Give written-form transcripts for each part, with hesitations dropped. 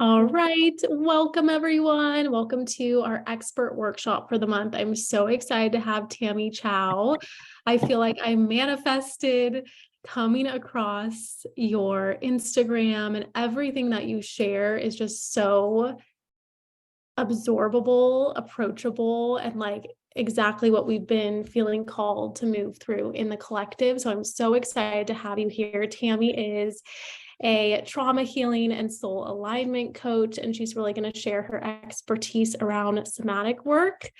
All right, welcome everyone. Welcome to our expert workshop for the month. I'm so excited to have Tammy Chow. I feel like I manifested coming across your Instagram, and everything that you share is just so absorbable, approachable, and like exactly what we've been feeling called to move through in the collective. So I'm so excited to have you here. Tammy is a trauma healing and soul alignment coach, and she's really going to share her expertise around somatic work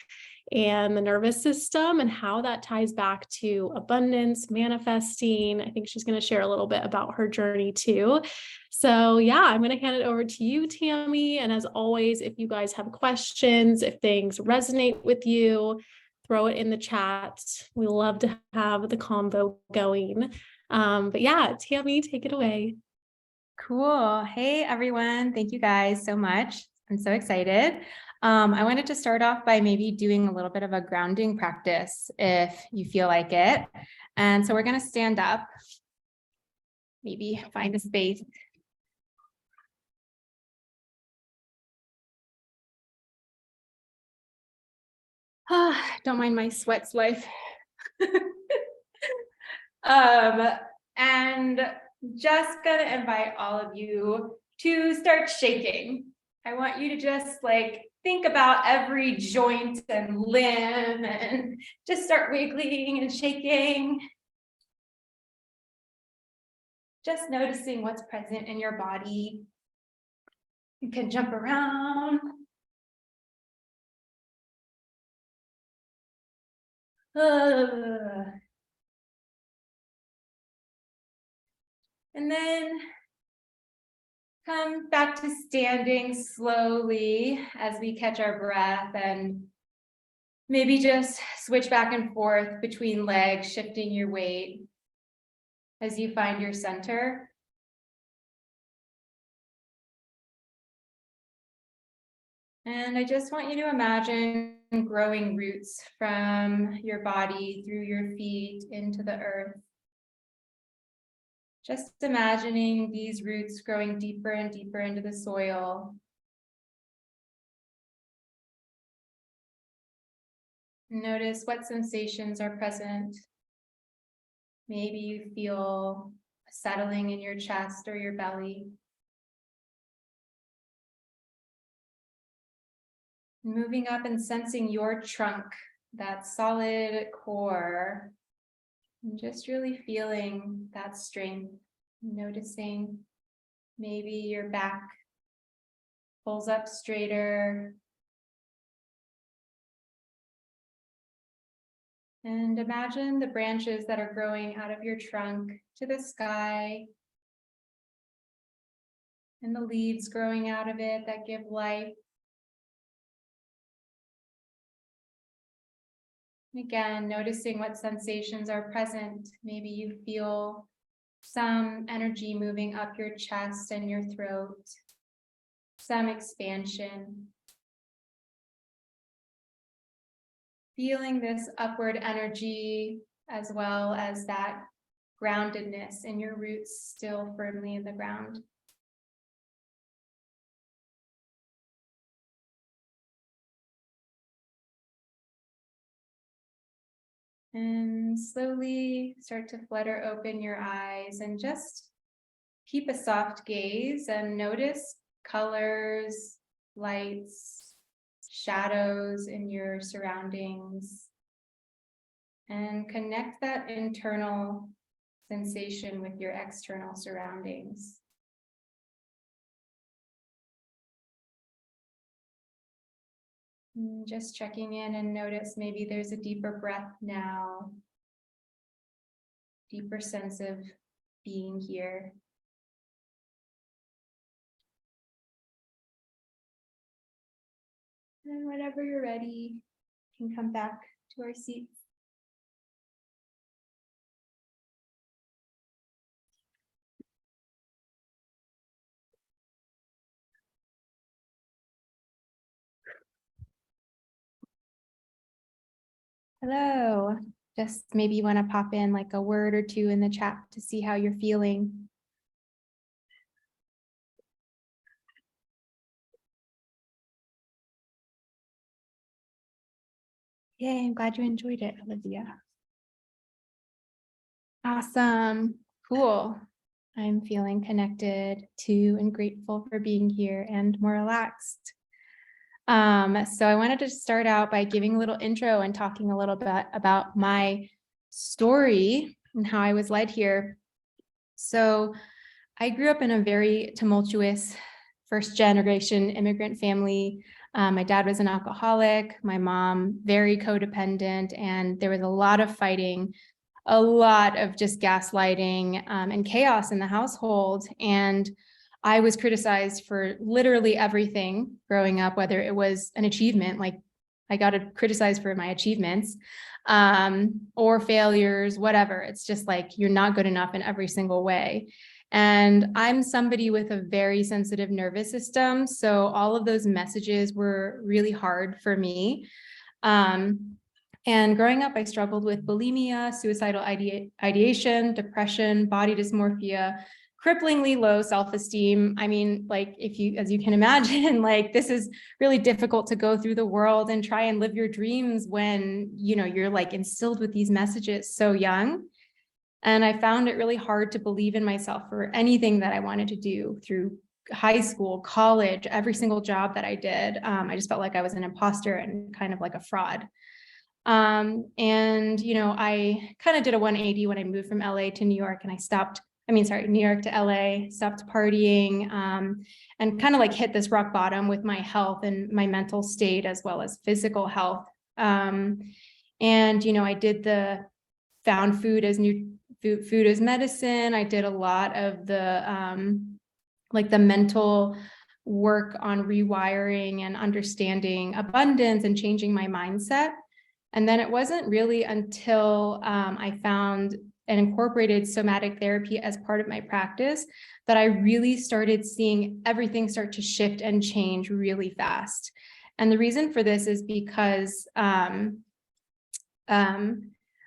and the nervous system and how that ties back to abundance, manifesting. I think she's going to share a little bit about her journey too. So yeah, I'm going to hand it over to you, Tammy. And as always, if you guys have questions, if things resonate with you, throw it in the chat. We love to have the convo going. But yeah, Tammy, take it away. Cool. Hey, everyone. Thank you guys so much. I'm so excited. I wanted to start off by maybe doing a little bit of a grounding practice if you feel like it. And so we're going to stand up, maybe find a space. Don't mind my sweats, life. And just gonna invite all of you to start shaking. I want you to just like think about every joint and limb and just start wiggling and shaking. Just noticing what's present in your body. You can jump around. And then come back to standing slowly as we catch our breath, and maybe just switch back and forth between legs, shifting your weight as you find your center. And I just want you to imagine growing roots from your body through your feet into the earth. Just imagining these roots growing deeper and deeper into the soil. Notice what sensations are present. Maybe you feel a settling in your chest or your belly. Moving up and sensing your trunk, that solid core, and just really feeling that strength. Noticing maybe your back pulls up straighter. And imagine the branches that are growing out of your trunk to the sky, and the leaves growing out of it that give life. Again, noticing what sensations are present. Maybe you feel some energy moving up your chest and your throat, some expansion. Feeling this upward energy as well as that groundedness in your roots still firmly in the ground. And slowly start to flutter open your eyes and just keep a soft gaze and notice colors, lights, shadows in your surroundings, and connect that internal sensation with your external surroundings. And just checking in and notice maybe there's a deeper breath now, deeper sense of being here. And whenever you're ready, you can come back to our seats. Hello. Just maybe you want to pop in like a word or two in the chat to see how you're feeling. Yay, I'm glad you enjoyed it, Olivia. Awesome. Cool. I'm feeling connected to and grateful for being here and more relaxed. So I wanted to start out by giving a little intro and talking a little bit about my story and how I was led here. So I grew up in a very tumultuous first generation immigrant family. My dad was an alcoholic, my mom very codependent, and there was a lot of fighting, a lot of just gaslighting and chaos in the household. And I was criticized for literally everything growing up, whether it was an achievement, like I got criticized for my achievements, or failures, whatever. It's just like, you're not good enough in every single way. And I'm somebody with a very sensitive nervous system. So all of those messages were really hard for me. And growing up, I struggled with bulimia, suicidal ideation, depression, body dysmorphia, cripplingly low self-esteem. I mean, like, as you can imagine, like, this is really difficult to go through the world and try and live your dreams when, you're like instilled with these messages so young. And I found it really hard to believe in myself for anything that I wanted to do through high school, college, every single job that I did. I just felt like I was an imposter and kind of like a fraud. I kind of did a 180 when I moved from LA to New York, and New York to LA, stopped partying, and kind of like hit this rock bottom with my health and my mental state as well as physical health. I did the found food as food as medicine. I did a lot of the the mental work on rewiring and understanding abundance and changing my mindset. And then it wasn't really until I found and incorporated somatic therapy as part of my practice that I really started seeing everything start to shift and change really fast. And the reason for this is because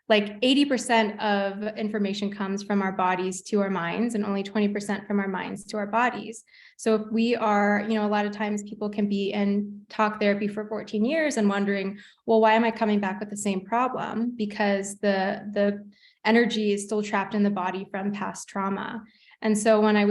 like 80% of information comes from our bodies to our minds and only 20% from our minds to our bodies. So if we are, a lot of times people can be in talk therapy for 14 years and wondering, well, why am I coming back with the same problem? Because the energy is still trapped in the body from past trauma. And so when I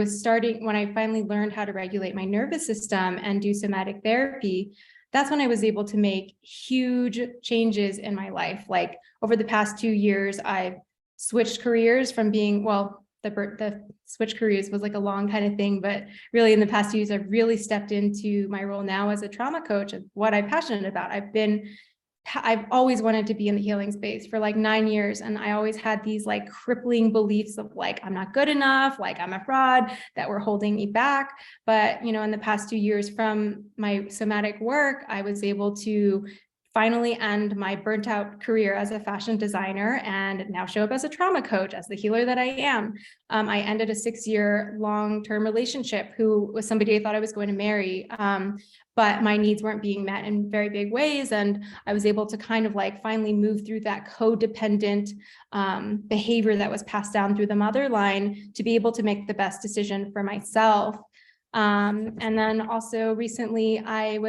finally learned how to regulate my nervous system and do somatic therapy, that's when I was able to make huge changes in my life. Like over the past 2 years, I've switched careers from being, the switch careers was like a long kind of thing, but really in the past 2 years, I've really stepped into my role now as a trauma coach and what I'm passionate about. I've always wanted to be in the healing space for like 9 years. And I always had these like crippling beliefs of like, I'm not good enough, like I'm a fraud, that were holding me back. But, in the past 2 years from my somatic work, I was able to finally end my burnt out career as a fashion designer and now show up as a trauma coach, as the healer that I am. I ended a 6-year long-term relationship who was somebody I thought I was going to marry. But my needs weren't being met in very big ways. And I was able to kind of like finally move through that codependent behavior that was passed down through the mother line to be able to make the best decision for myself. And then also recently I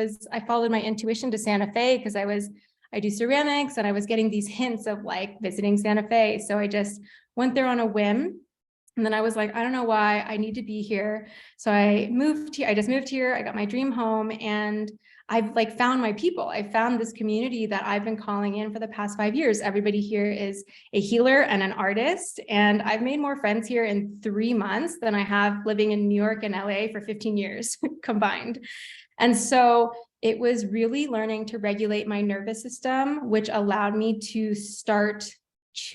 followed my intuition to Santa Fe because I do ceramics and I was getting these hints of like visiting Santa Fe. So I just went there on a whim. And then I was like, I don't know why, I need to be here. So I just moved here. I got my dream home and I've like found my people. I found this community that I've been calling in for the past 5 years. Everybody here is a healer and an artist. And I've made more friends here in 3 months than I have living in New York and LA for 15 years combined. And so it was really learning to regulate my nervous system, which allowed me to start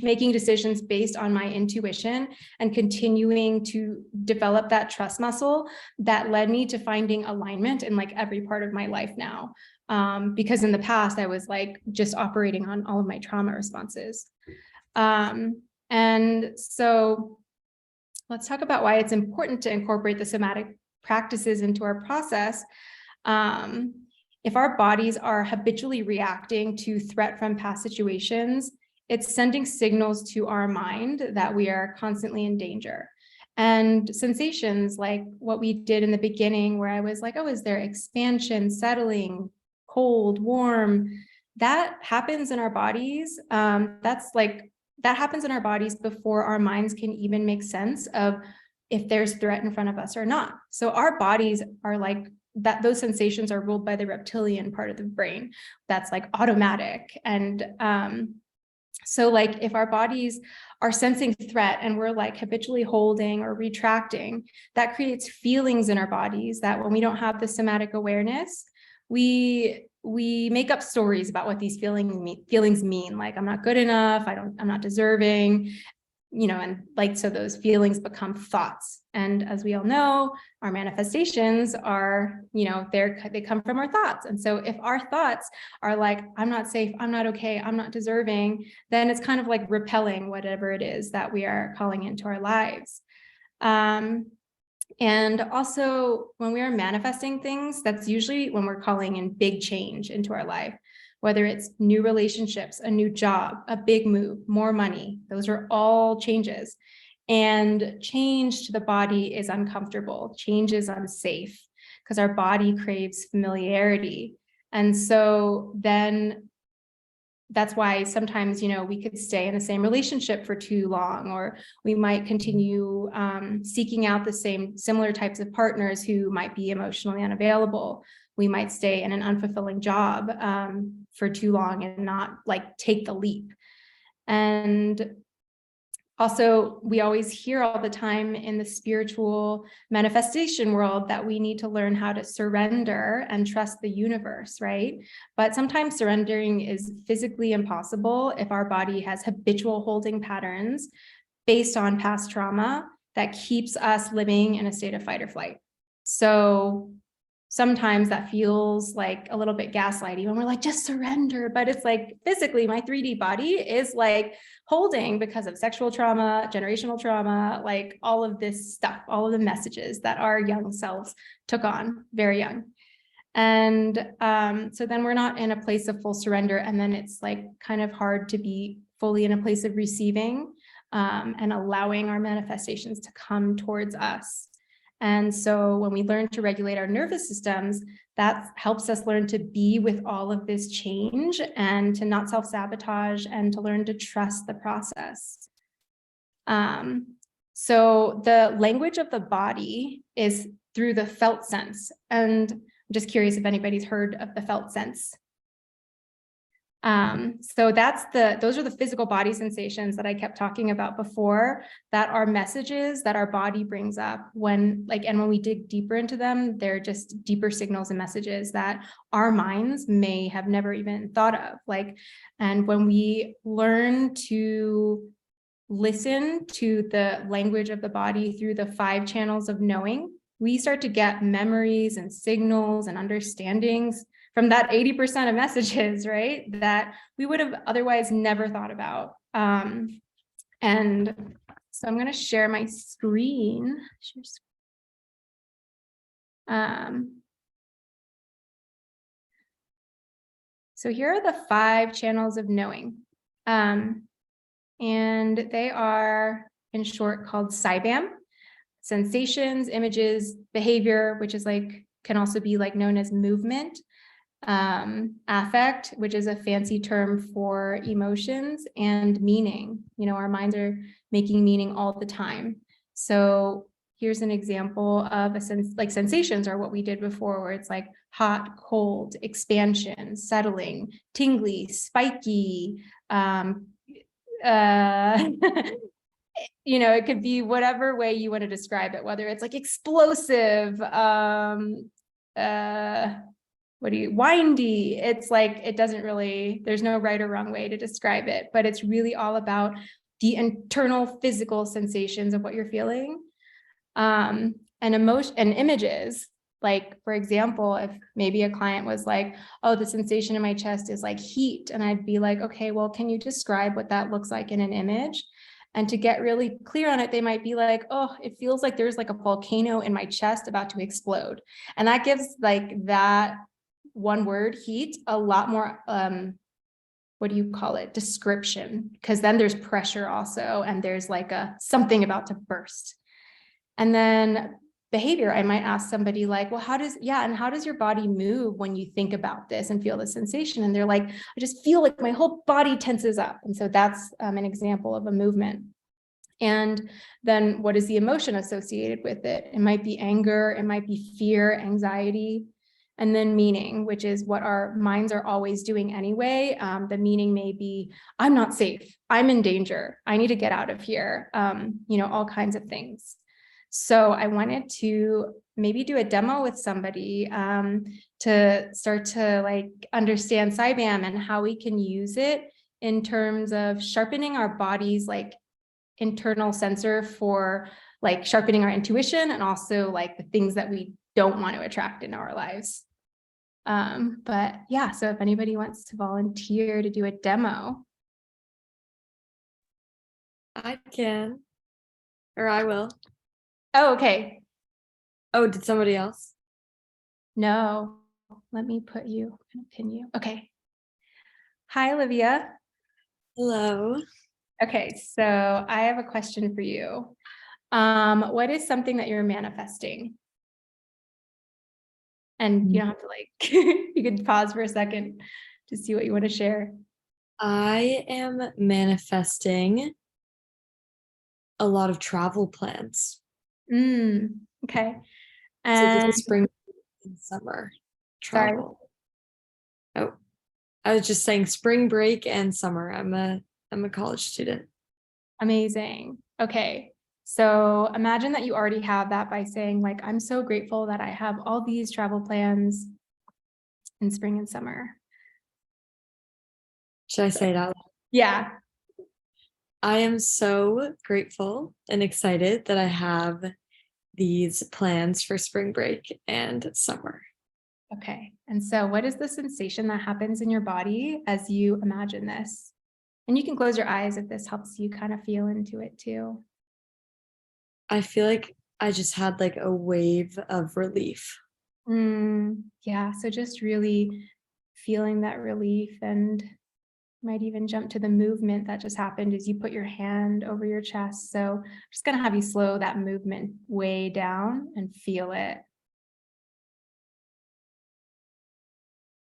making decisions based on my intuition and continuing to develop that trust muscle that led me to finding alignment in like every part of my life now. Because in the past, I was like just operating on all of my trauma responses. And so let's talk about why it's important to incorporate the somatic practices into our process. If our bodies are habitually reacting to threat from past situations, it's sending signals to our mind that we are constantly in danger. And sensations like what we did in the beginning, where I was like, oh, is there expansion, settling, cold, warm? that happens in our bodies. That happens in our bodies before our minds can even make sense of if there's threat in front of us or not. So our bodies are like that, those sensations are ruled by the reptilian part of the brain. That's like automatic. And so like if our bodies are sensing threat and we're like habitually holding or retracting, that creates feelings in our bodies that when we don't have the somatic awareness, we make up stories about what these feelings mean. Like, I'm not good enough, I'm not deserving, and like, so those feelings become thoughts. And as we all know, our manifestations are, they come from our thoughts. And so if our thoughts are like, I'm not safe, I'm not okay, I'm not deserving, then it's kind of like repelling whatever it is that we are calling into our lives. And also when we are manifesting things, that's usually when we're calling in big change into our life, whether it's new relationships, a new job, a big move, more money. Those are all changes. And change to the body is uncomfortable. Change is unsafe because our body craves familiarity. And so then that's why sometimes, we could stay in the same relationship for too long, or we might continue seeking out the similar types of partners who might be emotionally unavailable. We might stay in an unfulfilling job for too long and not like take the leap. And also, we always hear all the time in the spiritual manifestation world that we need to learn how to surrender and trust the universe, right? But sometimes surrendering is physically impossible if our body has habitual holding patterns based on past trauma that keeps us living in a state of fight or flight. So sometimes that feels like a little bit gaslighty when we're like, just surrender. But it's like physically, my 3D body is like holding because of sexual trauma, generational trauma, like all of this stuff, all of the messages that our young selves took on very young. And so then we're not in a place of full surrender. And then it's like kind of hard to be fully in a place of receiving and allowing our manifestations to come towards us. And so when we learn to regulate our nervous systems, that helps us learn to be with all of this change and to not self-sabotage and to learn to trust the process. So the language of the body is through the felt sense. And I'm just curious if anybody's heard of the felt sense. So those are the physical body sensations that I kept talking about before, that are messages that our body brings up and when we dig deeper into them, they're just deeper signals and messages that our minds may have never even thought of. And when we learn to listen to the language of the body through the 5 channels of knowing, we start to get memories and signals and understandings from that 80% of messages, right, that we would have otherwise never thought about. And so I'm going to share my screen. So here are the 5 channels of knowing. And they are, in short, called SIBAM: sensations, images, behavior, which is can also be known as movement, affect, which is a fancy term for emotions, and meaning. Our minds are making meaning all the time. So here's an example of sensations are what we did before, where it's like hot, cold, expansion, settling, tingly, spiky, it could be whatever way you want to describe it, whether it's explosive, windy. It's it doesn't really, there's no right or wrong way to describe it, but it's really all about the internal physical sensations of what you're feeling. And emotion and images, for example, if maybe a client was like, oh, the sensation in my chest is heat. And I'd be like, okay, well, can you describe what that looks like in an image? And to get really clear on it, they might be like, oh, it feels like there's a volcano in my chest about to explode. And that gives that one word, heat, a lot more, description, because then there's pressure also, and there's something about to burst. And then behavior, I might ask somebody like, well, how does your body move when you think about this and feel the sensation? And they're like, I just feel like my whole body tenses up. And so that's an example of a movement. And then what is the emotion associated with it? It might be anger, it might be fear, anxiety, and then meaning, which is what our minds are always doing anyway. The meaning may be, I'm not safe, I'm in danger, I need to get out of here, all kinds of things. So I wanted to maybe do a demo with somebody to start to like understand SciBAM and how we can use it in terms of sharpening our body's like internal sensor for like sharpening our intuition and also like the things that we don't want to attract into our lives. But yeah, so if anybody wants to volunteer to do a demo. I can, or I will. Oh, okay. Oh, did somebody else? No, let me pin you. Okay. Hi, Olivia. Hello. Okay, so I have a question for you. What is something that you're manifesting? And you don't have to like, you can pause for a second to see what you want to share. I am manifesting a lot of travel plans. Okay. So And this spring and summer sorry. travel. Oh, I was just saying spring break and summer. I'm a college student. Amazing. Okay. So imagine that you already have that by saying like, I'm so grateful that I have all these travel plans in spring and summer. Should I say it out loud? Yeah. I am so grateful and excited that I have these plans for spring break and summer. Okay. And so what is the sensation that happens in your body as you imagine this? And you can close your eyes if this helps you kind of feel into it too. I feel like I just had like a wave of relief. Yeah. So just really feeling that relief, and might even jump to the movement that just happened as you put your hand over your chest. So I'm just going to have you slow that movement way down and feel it.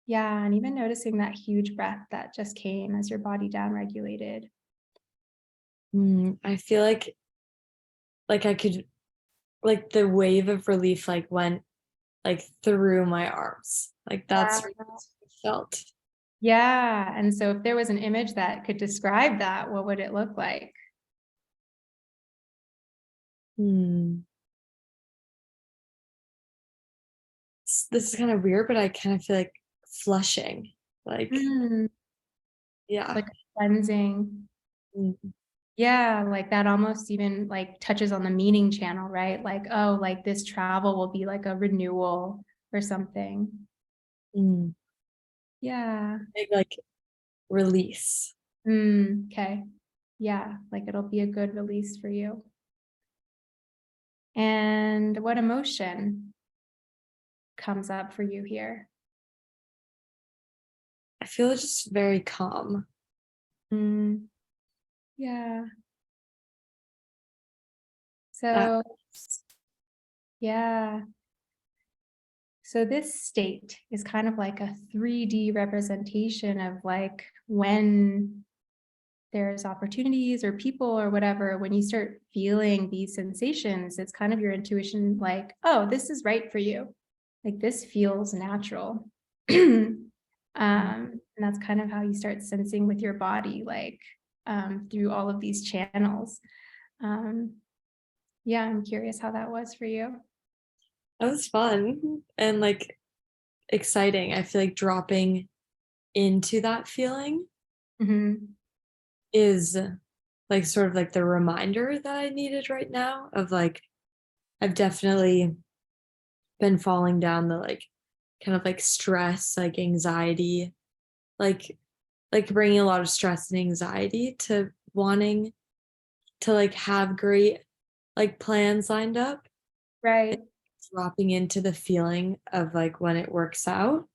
Yeah, and even noticing that huge breath that just came as your body down regulated. I feel like I could, like the wave of relief like went like through my arms. Like that's what I felt. Yeah. And so if there was an image that could describe that, what would it look like? This is kind of weird, but I kind of feel like flushing. Like, yeah. Like cleansing. Mm. Yeah, like that almost even like touches on the meaning channel, right? Like, oh, like this travel will be like a renewal or something. Yeah. Big, like release. Okay. Yeah, like it'll be a good release for you. And what emotion comes up for you here? I feel just very calm. Yeah. So, yeah. So this state is kind of like a 3D representation of like when there's opportunities or people or whatever, when you start feeling these sensations, it's kind of your intuition like, oh, this is right for you. Like this feels natural. And that's kind of how you start sensing with your body, like through all of these channels. Yeah, I'm curious how that was for you. That was fun and like exciting. I feel like dropping into that feeling is like sort of like the reminder that I needed right now of like, I've definitely been falling down the like kind of like stress, like anxiety, like bringing a lot of stress and anxiety to wanting to like have great like plans lined up. Right. Dropping into the feeling of like when it works out.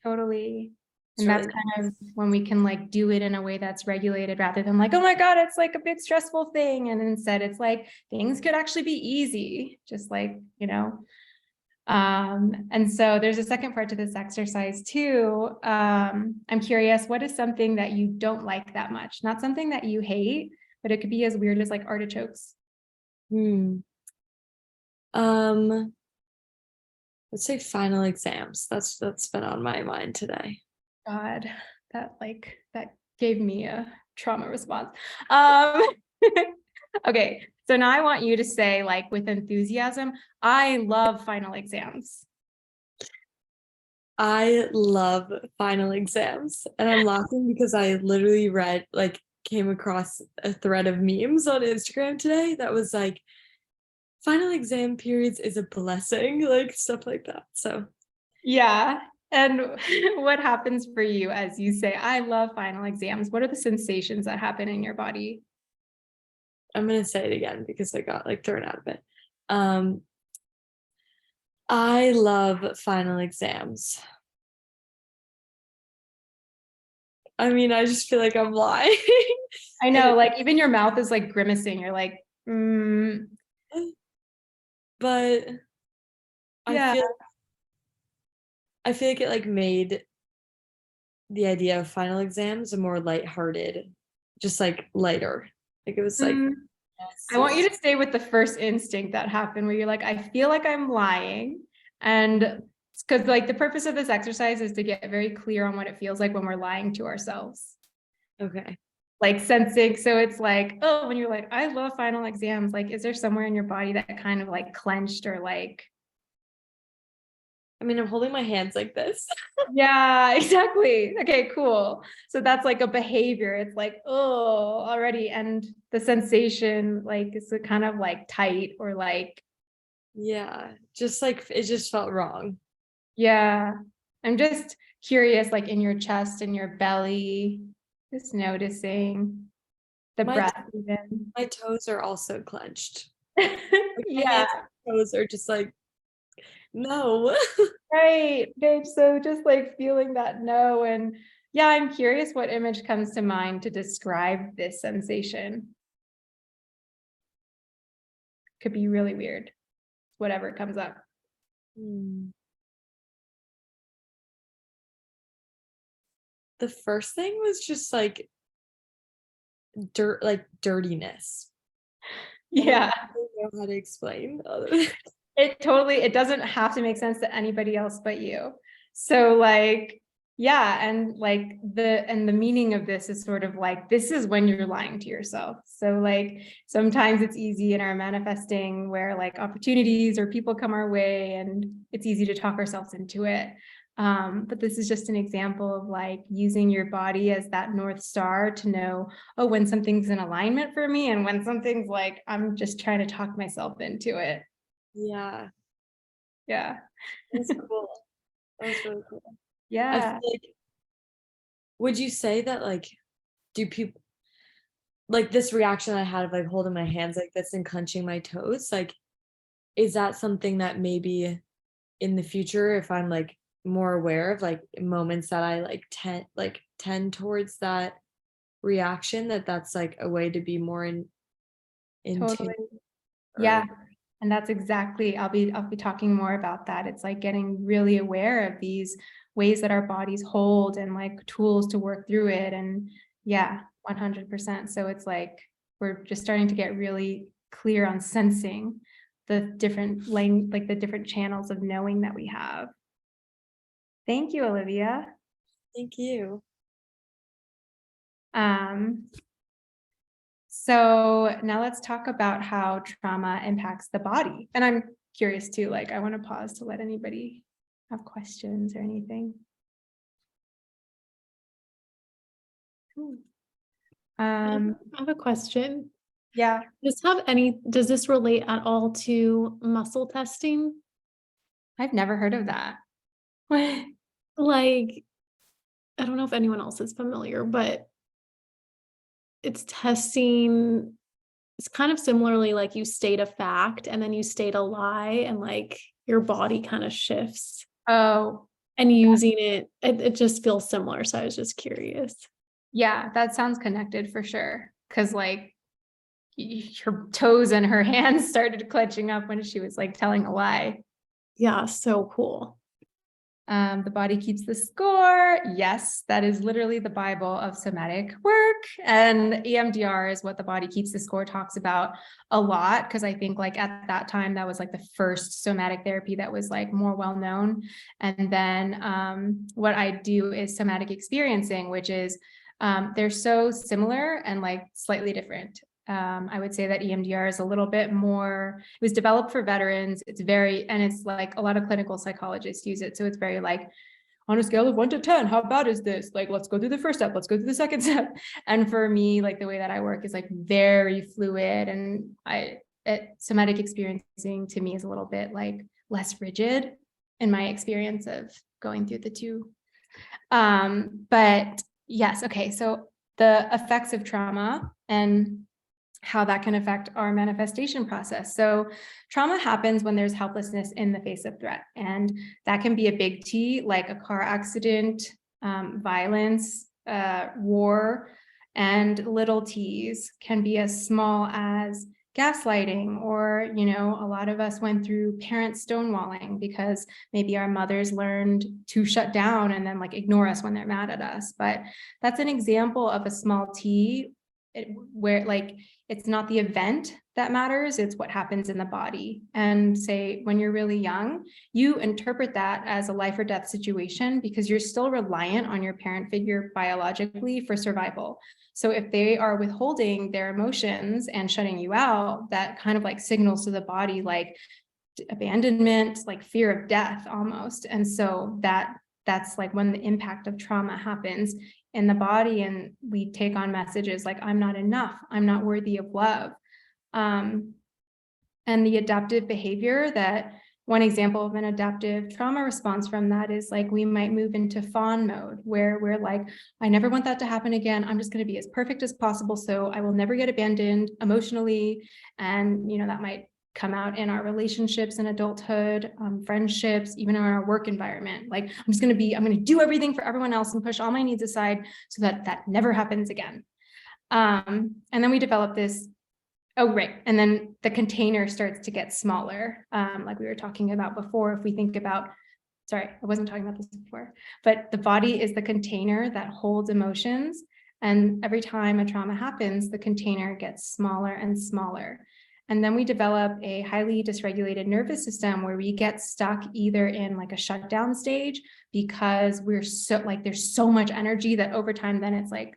Totally. And that's kind of when we can like do it in a way that's regulated rather than like, oh my God, it's like a big stressful thing. And instead it's like things could actually be easy, just like, you know. And so there's a second part to this exercise too. I'm curious, what is something that you don't like that much? Not something that you hate, but it could be as weird as like artichokes. Let's say final exams. That's been on my mind today. God, that gave me a trauma response. Okay, so now I want you to say, like, with enthusiasm, I love final exams. I love final exams, and I'm laughing because I literally came across a thread of memes on Instagram today that was like, final exam periods is a blessing, like stuff like that. So yeah. And what happens for you as you say, I love final exams? What are the sensations that happen in your body? I'm gonna say it again because I got like thrown out of it. I love final exams. I mean, I just feel like I'm lying. I know, like even your mouth is like grimacing. You're like, but yeah. I feel like it like made the idea of final exams a more lighthearted, just like lighter. Like it was like, I want you to stay with the first instinct that happened where you're like, I feel like I'm lying. And because like the purpose of this exercise is to get very clear on what it feels like when we're lying to ourselves. Okay. Like sensing. So it's like, oh, when you're like, I love final exams, like, is there somewhere in your body that kind of like clenched or like, I mean, I'm holding my hands like this. yeah, exactly. Okay, cool. So that's like a behavior. It's like, oh, already. And the sensation, like, is it kind of like tight or like, yeah, just like it just felt wrong. yeah. I'm just curious, like in your chest and your belly, just noticing the breath even. My toes are also clenched. Yeah. My toes are just like, no. Right. Okay. So just like feeling that no. And yeah, I'm curious what image comes to mind to describe this sensation. Could be really weird, whatever comes up. The first thing was just like dirtiness. Yeah. I don't know how to explain. It doesn't have to make sense to anybody else but you. So like, yeah, and like the meaning of this is sort of like, this is when you're lying to yourself. So like sometimes it's easy in our manifesting where like opportunities or people come our way and it's easy to talk ourselves into it. But this is just an example of like using your body as that North Star to know, oh, when something's in alignment for me and when something's like, I'm just trying to talk myself into it. Yeah. Yeah. That's cool. That was really cool. Yeah. I feel like, would you say that like, do people like this reaction I had of like holding my hands like this and clenching my toes? Like, is that something that maybe in the future, if I'm like more aware of like moments that I like tend towards that reaction, that's like a way to be more in Totally. tune? Yeah. And that's exactly, I'll be talking more about that. It's like getting really aware of these ways that our bodies hold and like tools to work through it. And yeah, 100%. So it's like, we're just starting to get really clear on sensing the different like the different channels of knowing that we have. Thank you, Olivia. Thank you. So now let's talk about how trauma impacts the body. And I'm curious too, like I want to pause to let anybody have questions or anything. I have a question. Yeah. Does this relate at all to muscle testing? I've never heard of that. Like, I don't know if anyone else is familiar, but it's testing, it's kind of similarly like you state a fact and then you state a lie and like your body kind of shifts. Oh, and using it just feels similar. So I was just curious. Yeah, that sounds connected for sure. Cause like her toes and her hands started clenching up when she was like telling a lie. Yeah, so cool. The body keeps the score. Yes, that is literally the Bible of somatic work. And EMDR is what the body keeps the score talks about a lot. Cause I think like at that time, that was like the first somatic therapy that was like more well-known. And then what I do is somatic experiencing, which is they're so similar and like slightly different. I would say that EMDR is a little bit more, it was developed for veterans. And it's like a lot of clinical psychologists use it. So it's very like, on a scale of 1 to 10, how bad is this? Like, let's go through the first step. Let's go through the second step. And for me, like the way that I work is like very fluid, and somatic experiencing to me is a little bit like less rigid in my experience of going through the two. But yes. Okay. So the effects of trauma and how that can affect our manifestation process. So trauma happens when there's helplessness in the face of threat. And that can be a big T, like a car accident, violence, war, and little T's can be as small as gaslighting, or, you know, a lot of us went through parent stonewalling because maybe our mothers learned to shut down and then like ignore us when they're mad at us. But that's an example of a small T where like, it's not the event that matters, it's what happens in the body. And say, when you're really young, you interpret that as a life or death situation because you're still reliant on your parent figure biologically for survival. So if they are withholding their emotions and shutting you out, that kind of like signals to the body, like abandonment, like fear of death almost. And so that's like when the impact of trauma happens in the body, and we take on messages like, I'm not enough, I'm not worthy of love. And the adaptive behavior, that one example of an adaptive trauma response from that is like, we might move into fawn mode where we're like, I never want that to happen again. I'm just going to be as perfect as possible, so I will never get abandoned emotionally. And, you know, that might come out in our relationships in adulthood, friendships, even in our work environment. Like, I'm going to do everything for everyone else and push all my needs aside so that that never happens again. And then we develop this, and then the container starts to get smaller. Like we were talking about before, if we think about, sorry, I wasn't talking about this before, but the body is the container that holds emotions. And every time a trauma happens, the container gets smaller and smaller. And then we develop a highly dysregulated nervous system where we get stuck either in like a shutdown stage because we're so like, there's so much energy that over time, then it's like,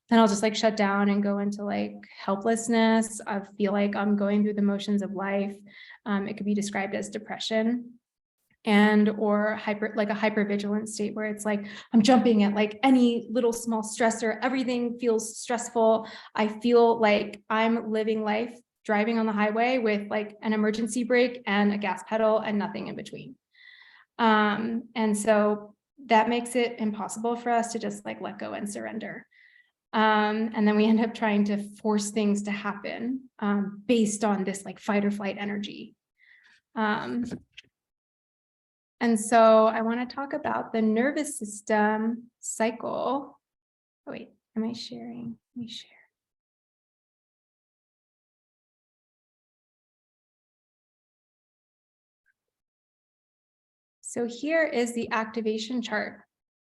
then I'll just like shut down and go into like helplessness. I feel like I'm going through the motions of life. It could be described as depression, and or a hypervigilant state where it's like, I'm jumping at like any little small stressor. Everything feels stressful. I feel like I'm living life driving on the highway with like an emergency brake and a gas pedal and nothing in between. And so that makes it impossible for us to just like let go and surrender. And then we end up trying to force things to happen based on this like fight or flight energy. And so I want to talk about the nervous system cycle. Oh, wait, am I sharing? Let me share. So here is the activation chart.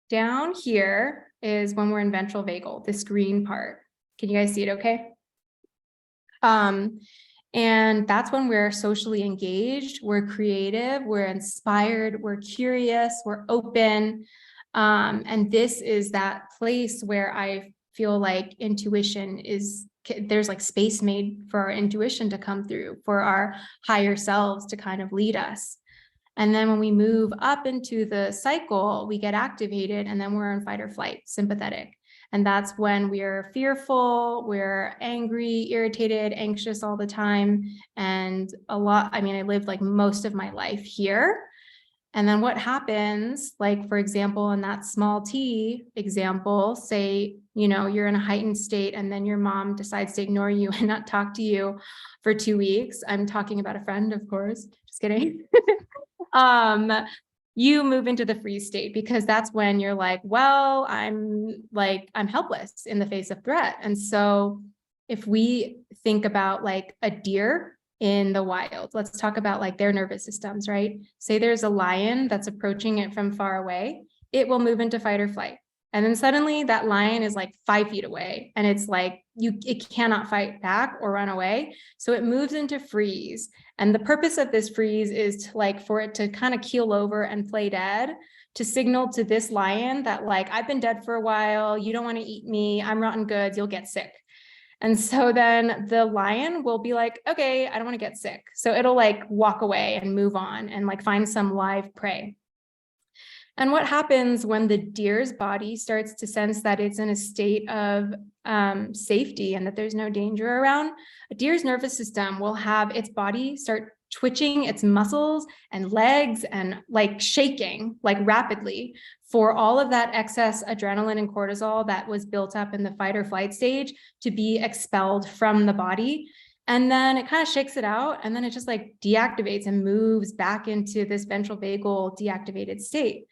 Down here is when we're in ventral vagal, this green part. Can you guys see it okay? And that's when we're socially engaged, we're creative, we're inspired, we're curious, we're open. And this is that place where I feel like intuition is, there's like space made for our intuition to come through, for our higher selves to kind of lead us. And then when we move up into the cycle, we get activated, and then we're in fight or flight, sympathetic. And that's when we're fearful, we're angry, irritated, anxious all the time. And I lived like most of my life here. And then what happens, like, for example, in that small T example, say, you know, you're in a heightened state and then your mom decides to ignore you and not talk to you for 2 weeks. I'm talking about a friend, of course, just kidding. you move into the freeze state, because that's when you're like, well, I'm helpless in the face of threat. And so if we think about like a deer in the wild, let's talk about like their nervous systems, right? Say there's a lion that's approaching it from far away, it will move into fight or flight. And then suddenly that lion is like 5 feet away, and it's like it cannot fight back or run away. So it moves into freeze. And the purpose of this freeze is to like for it to kind of keel over and play dead, to signal to this lion that like, I've been dead for a while, you don't want to eat me, I'm rotten goods, you'll get sick. And so then the lion will be like, okay, I don't want to get sick. So it'll like walk away and move on and like find some live prey. And what happens when the deer's body starts to sense that it's in a state of safety and that there's no danger around? A deer's nervous system will have its body start twitching its muscles and legs and like shaking like rapidly for all of that excess adrenaline and cortisol that was built up in the fight or flight stage to be expelled from the body. And then it kind of shakes it out, and then it just like deactivates and moves back into this ventral vagal deactivated state.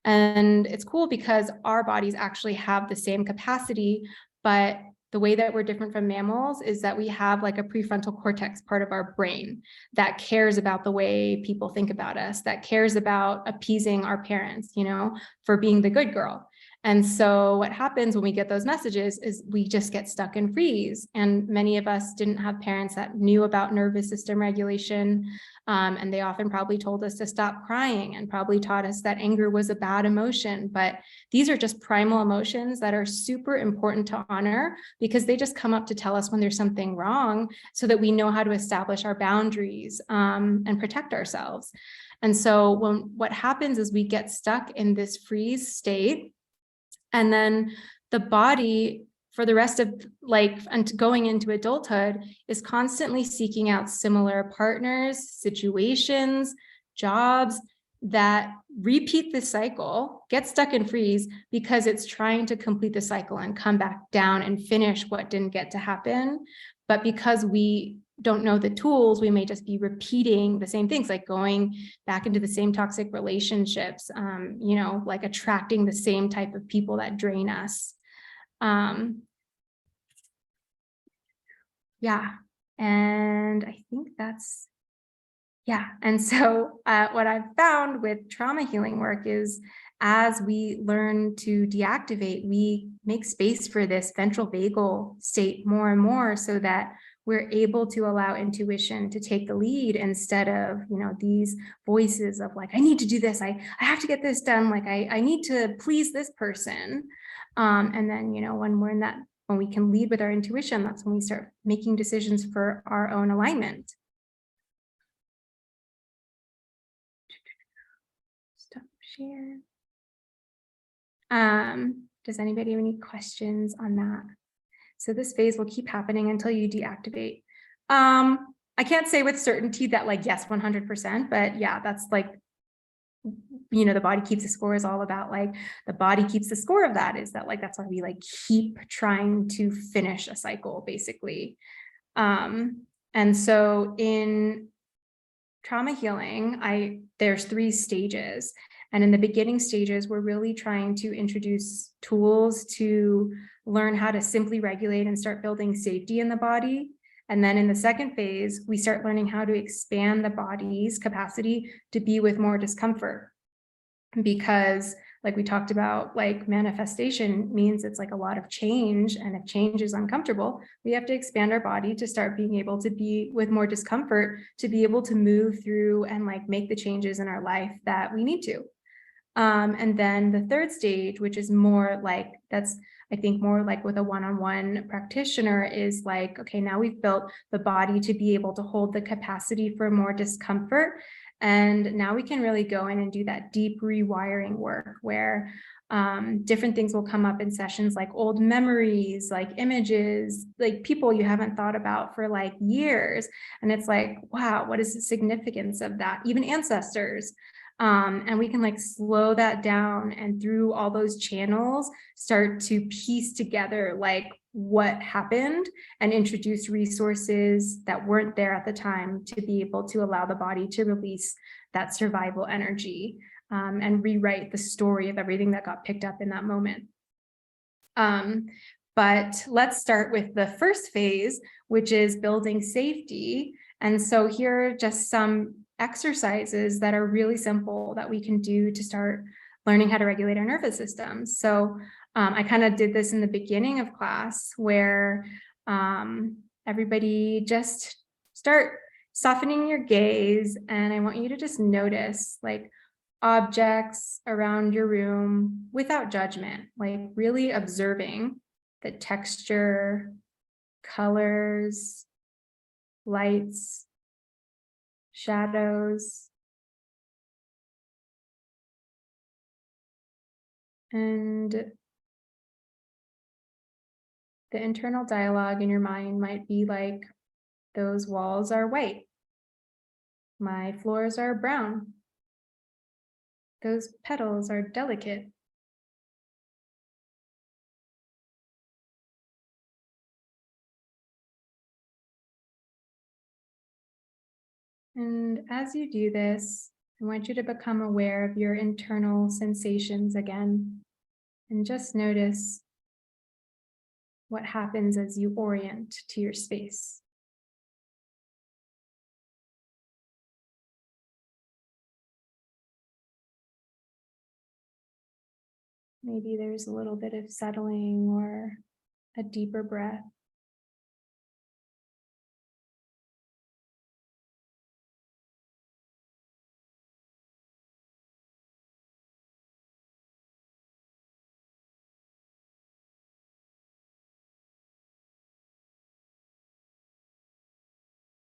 And it's cool because our bodies actually have the same capacity, but the way that we're different from mammals is that we have like a prefrontal cortex part of our brain that cares about the way people think about us, that cares about appeasing our parents, you know, for being the good girl. And so what happens when we get those messages is we just get stuck in freeze. And many of us didn't have parents that knew about nervous system regulation. And they often probably told us to stop crying and probably taught us that anger was a bad emotion. But these are just primal emotions that are super important to honor, because they just come up to tell us when there's something wrong so that we know how to establish our boundaries and protect ourselves. And so what happens is we get stuck in this freeze state, and then the body for the rest of like and going into adulthood is constantly seeking out similar partners, situations, jobs that repeat the cycle, get stuck in freeze because it's trying to complete the cycle and come back down and finish what didn't get to happen. But because we don't know the tools, we may just be repeating the same things, like going back into the same toxic relationships, you know, like attracting the same type of people that drain us. Yeah, and I think that's, yeah. And so what I've found with trauma healing work is as we learn to deactivate, we make space for this ventral vagal state more and more so that we're able to allow intuition to take the lead instead of, you know, these voices of like, I need to do this. I have to get this done. Like, I need to please this person. And then, you know, when we're in that, when we can lead with our intuition, that's when we start making decisions for our own alignment. Stop share. Does anybody have any questions on that? So this phase will keep happening until you deactivate. I can't say with certainty that like, yes, 100%, but yeah, that's like, you know, the body keeps the score is all about like the body keeps the score of that, is that like, that's why we like keep trying to finish a cycle basically. And so in trauma healing, there's 3 stages. And in the beginning stages, we're really trying to introduce tools to learn how to simply regulate and start building safety in the body. And then in the second phase, we start learning how to expand the body's capacity to be with more discomfort. Because like we talked about, like manifestation means it's like a lot of change. And if change is uncomfortable, we have to expand our body to start being able to be with more discomfort, to be able to move through and like make the changes in our life that we need to. And then the third stage, which is more like, that's, I think more like with a one-on-one practitioner, is like, okay, now we've built the body to be able to hold the capacity for more discomfort. And now we can really go in and do that deep rewiring work where different things will come up in sessions, like old memories, like images, like people you haven't thought about for like years. And it's like, wow, what is the significance of that? Even ancestors. And we can like slow that down, and through all those channels start to piece together like what happened and introduce resources that weren't there at the time to be able to allow the body to release that survival energy. and rewrite the story of everything that got picked up in that moment. But let's start with the first phase, which is building safety. And so here are just some exercises that are really simple that we can do to start learning how to regulate our nervous system. So I kind of did this in the beginning of class where everybody just start softening your gaze. And I want you to just notice like objects around your room without judgment, like really observing the texture, colors, lights, shadows. And the internal dialogue in your mind might be like, those walls are white. My floors are brown. Those petals are delicate. And as you do this, I want you to become aware of your internal sensations again, and just notice what happens as you orient to your space. Maybe there's a little bit of settling or a deeper breath.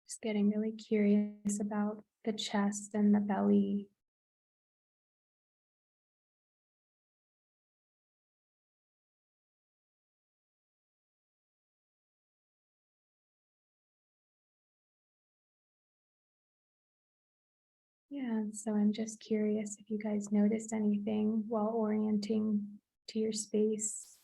Just getting really curious about the chest and the belly. Yeah, so I'm just curious if you guys noticed anything while orienting to your space.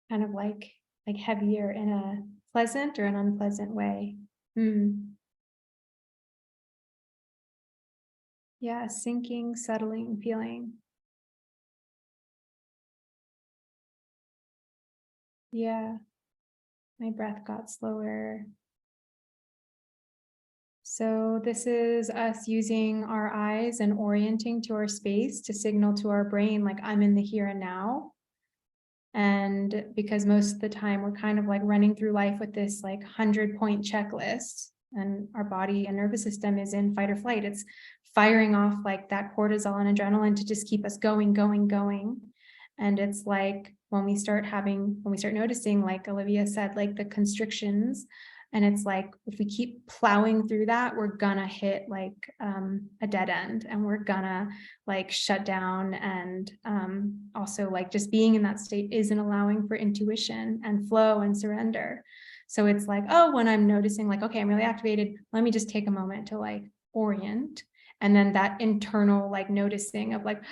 Kind of like heavier in a pleasant or an unpleasant way. Yeah, sinking, settling feeling. Yeah, my breath got slower. So this is us using our eyes and orienting to our space to signal to our brain, like I'm in the here and now. And because most of the time we're kind of like running through life with this like 100-point checklist, and our body and nervous system is in fight or flight. It's firing off like that cortisol and adrenaline to just keep us going, going, going. And it's like when we start noticing, like Olivia said, like the constrictions, and it's like if we keep plowing through that, we're gonna hit like a dead end, and we're gonna like shut down. And also like just being in that state isn't allowing for intuition and flow and surrender. So it's like, oh, when I'm noticing like, okay, I'm really activated, let me just take a moment to like orient. And then that internal like noticing of like,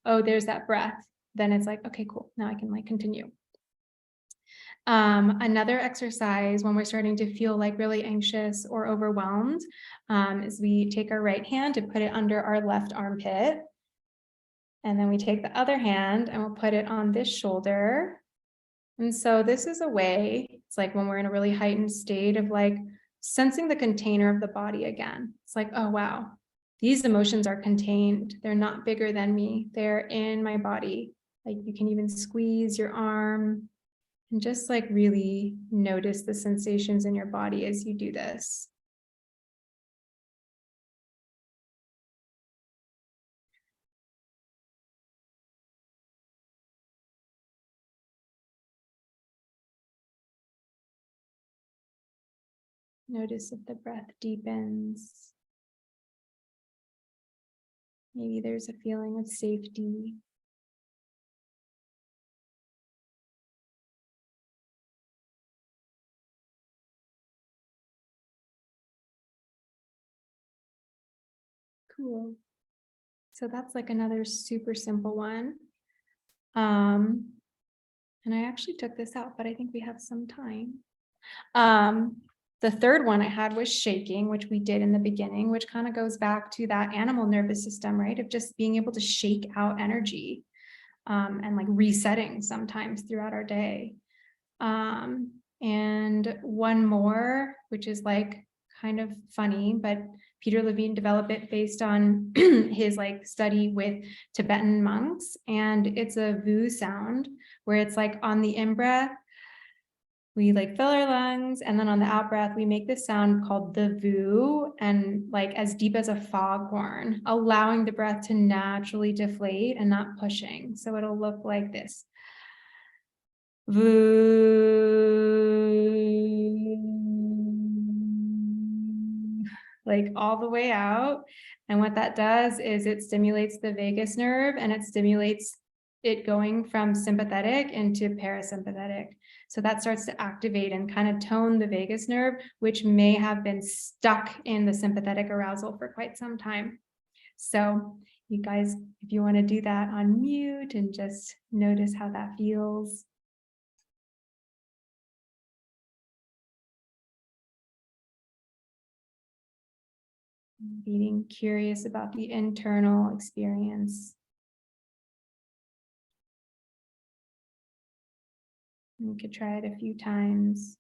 oh, there's that breath. Then it's like, okay, cool. Now I can like continue. Another exercise when we're starting to feel like really anxious or overwhelmed is we take our right hand and put it under our left armpit. And then we take the other hand and we'll put it on this shoulder. And so this is a way, it's like when we're in a really heightened state of like sensing the container of the body again. It's like, oh, wow, these emotions are contained. They're not bigger than me. They're in my body. Like you can even squeeze your arm and just like really notice the sensations in your body as you do this. Notice if the breath deepens. Maybe there's a feeling of safety. Cool. So that's like another super simple one. And I actually took this out, but I think we have some time. The third one I had was shaking, which we did in the beginning, which kind of goes back to that animal nervous system, right? Of just being able to shake out energy, and like resetting sometimes throughout our day. And one more, which is like kind of funny, but Peter Levine developed it based on his like study with Tibetan monks. And it's a vu sound where it's like on the in-breath, we like fill our lungs, and then on the out breath, we make this sound called the vu, and like as deep as a foghorn, allowing the breath to naturally deflate and not pushing. So it'll look like this. Like all the way out. And what that does is it stimulates the vagus nerve, and it stimulates it going from sympathetic into parasympathetic. So that starts to activate and kind of tone the vagus nerve, which may have been stuck in the sympathetic arousal for quite some time. So you guys, if you want to do that on mute and just notice how that feels. Being curious about the internal experience. You could try it a few times.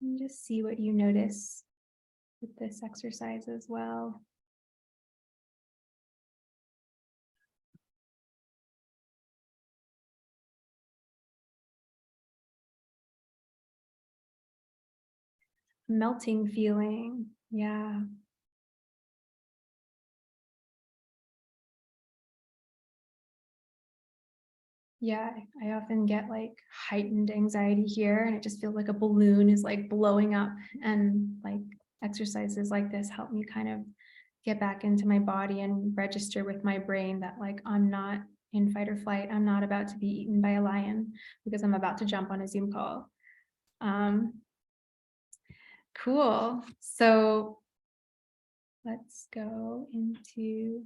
And just see what you notice with this exercise as well. Melting feeling, yeah. Yeah, I often get like heightened anxiety here, and it just feels like a balloon is like blowing up, and like exercises like this help me kind of get back into my body and register with my brain that like I'm not in fight or flight. I'm not about to be eaten by a lion because I'm about to jump on a Zoom call. Cool. So let's go into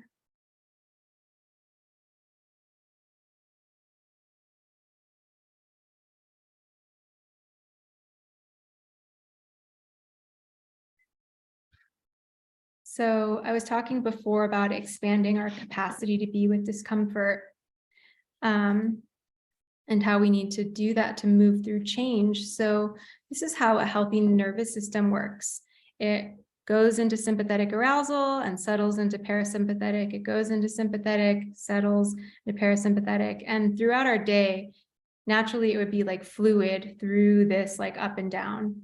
So I was talking before about expanding our capacity to be with discomfort, and how we need to do that to move through change. So this is how a healthy nervous system works. It goes into sympathetic arousal and settles into parasympathetic. It goes into sympathetic, settles into parasympathetic. And throughout our day, naturally, it would be like fluid through this like up and down.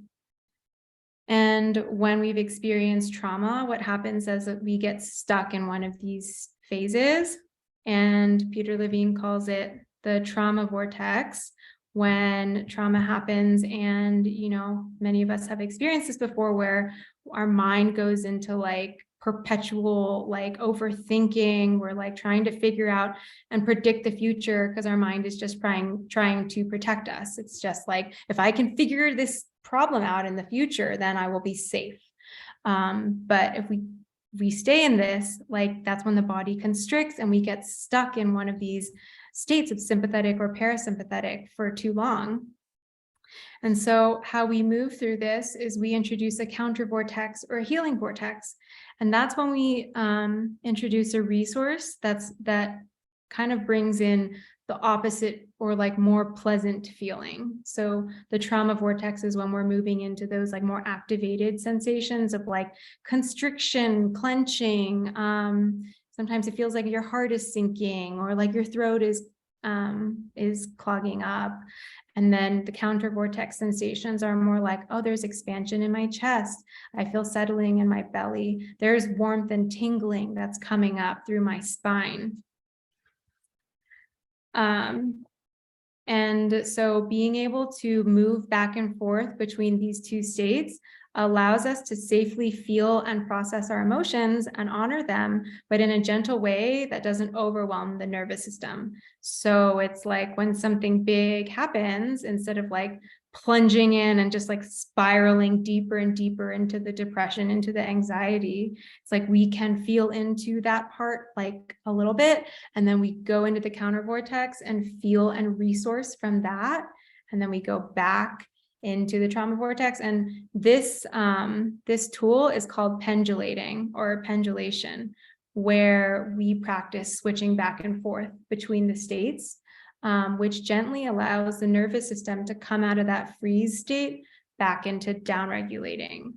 And when we've experienced trauma, what happens is that we get stuck in one of these phases, and Peter Levine calls it the trauma vortex. When trauma happens, and many of us have experienced this before, where our mind goes into like perpetual like overthinking. We're like trying to figure out and predict the future because our mind is just trying to protect us. It's just like, if I can figure this problem out in the future, then I will be safe. But if we stay in this, like that's when the body constricts and we get stuck in one of these states of sympathetic or parasympathetic for too long. And so how we move through this is we introduce a counter vortex or a healing vortex. And that's when we introduce a resource that kind of brings in the opposite or like more pleasant feeling. So the trauma vortex is when we're moving into those like more activated sensations of like constriction, clenching. Sometimes it feels like your heart is sinking, or like your throat is clogging up. And then the counter vortex sensations are more like, oh, there's expansion in my chest. I feel settling in my belly. There's warmth and tingling that's coming up through my spine. And so being able to move back and forth between these two states allows us to safely feel and process our emotions and honor them, but in a gentle way that doesn't overwhelm the nervous system. So it's like when something big happens, instead of like plunging in and just like spiraling deeper and deeper into the depression, into the anxiety, it's like we can feel into that part like a little bit, and then we go into the counter vortex and feel and resource from that, and then we go back into the trauma vortex. And this this tool is called pendulating or pendulation, where we practice switching back and forth between the states, which gently allows the nervous system to come out of that freeze state back into downregulating.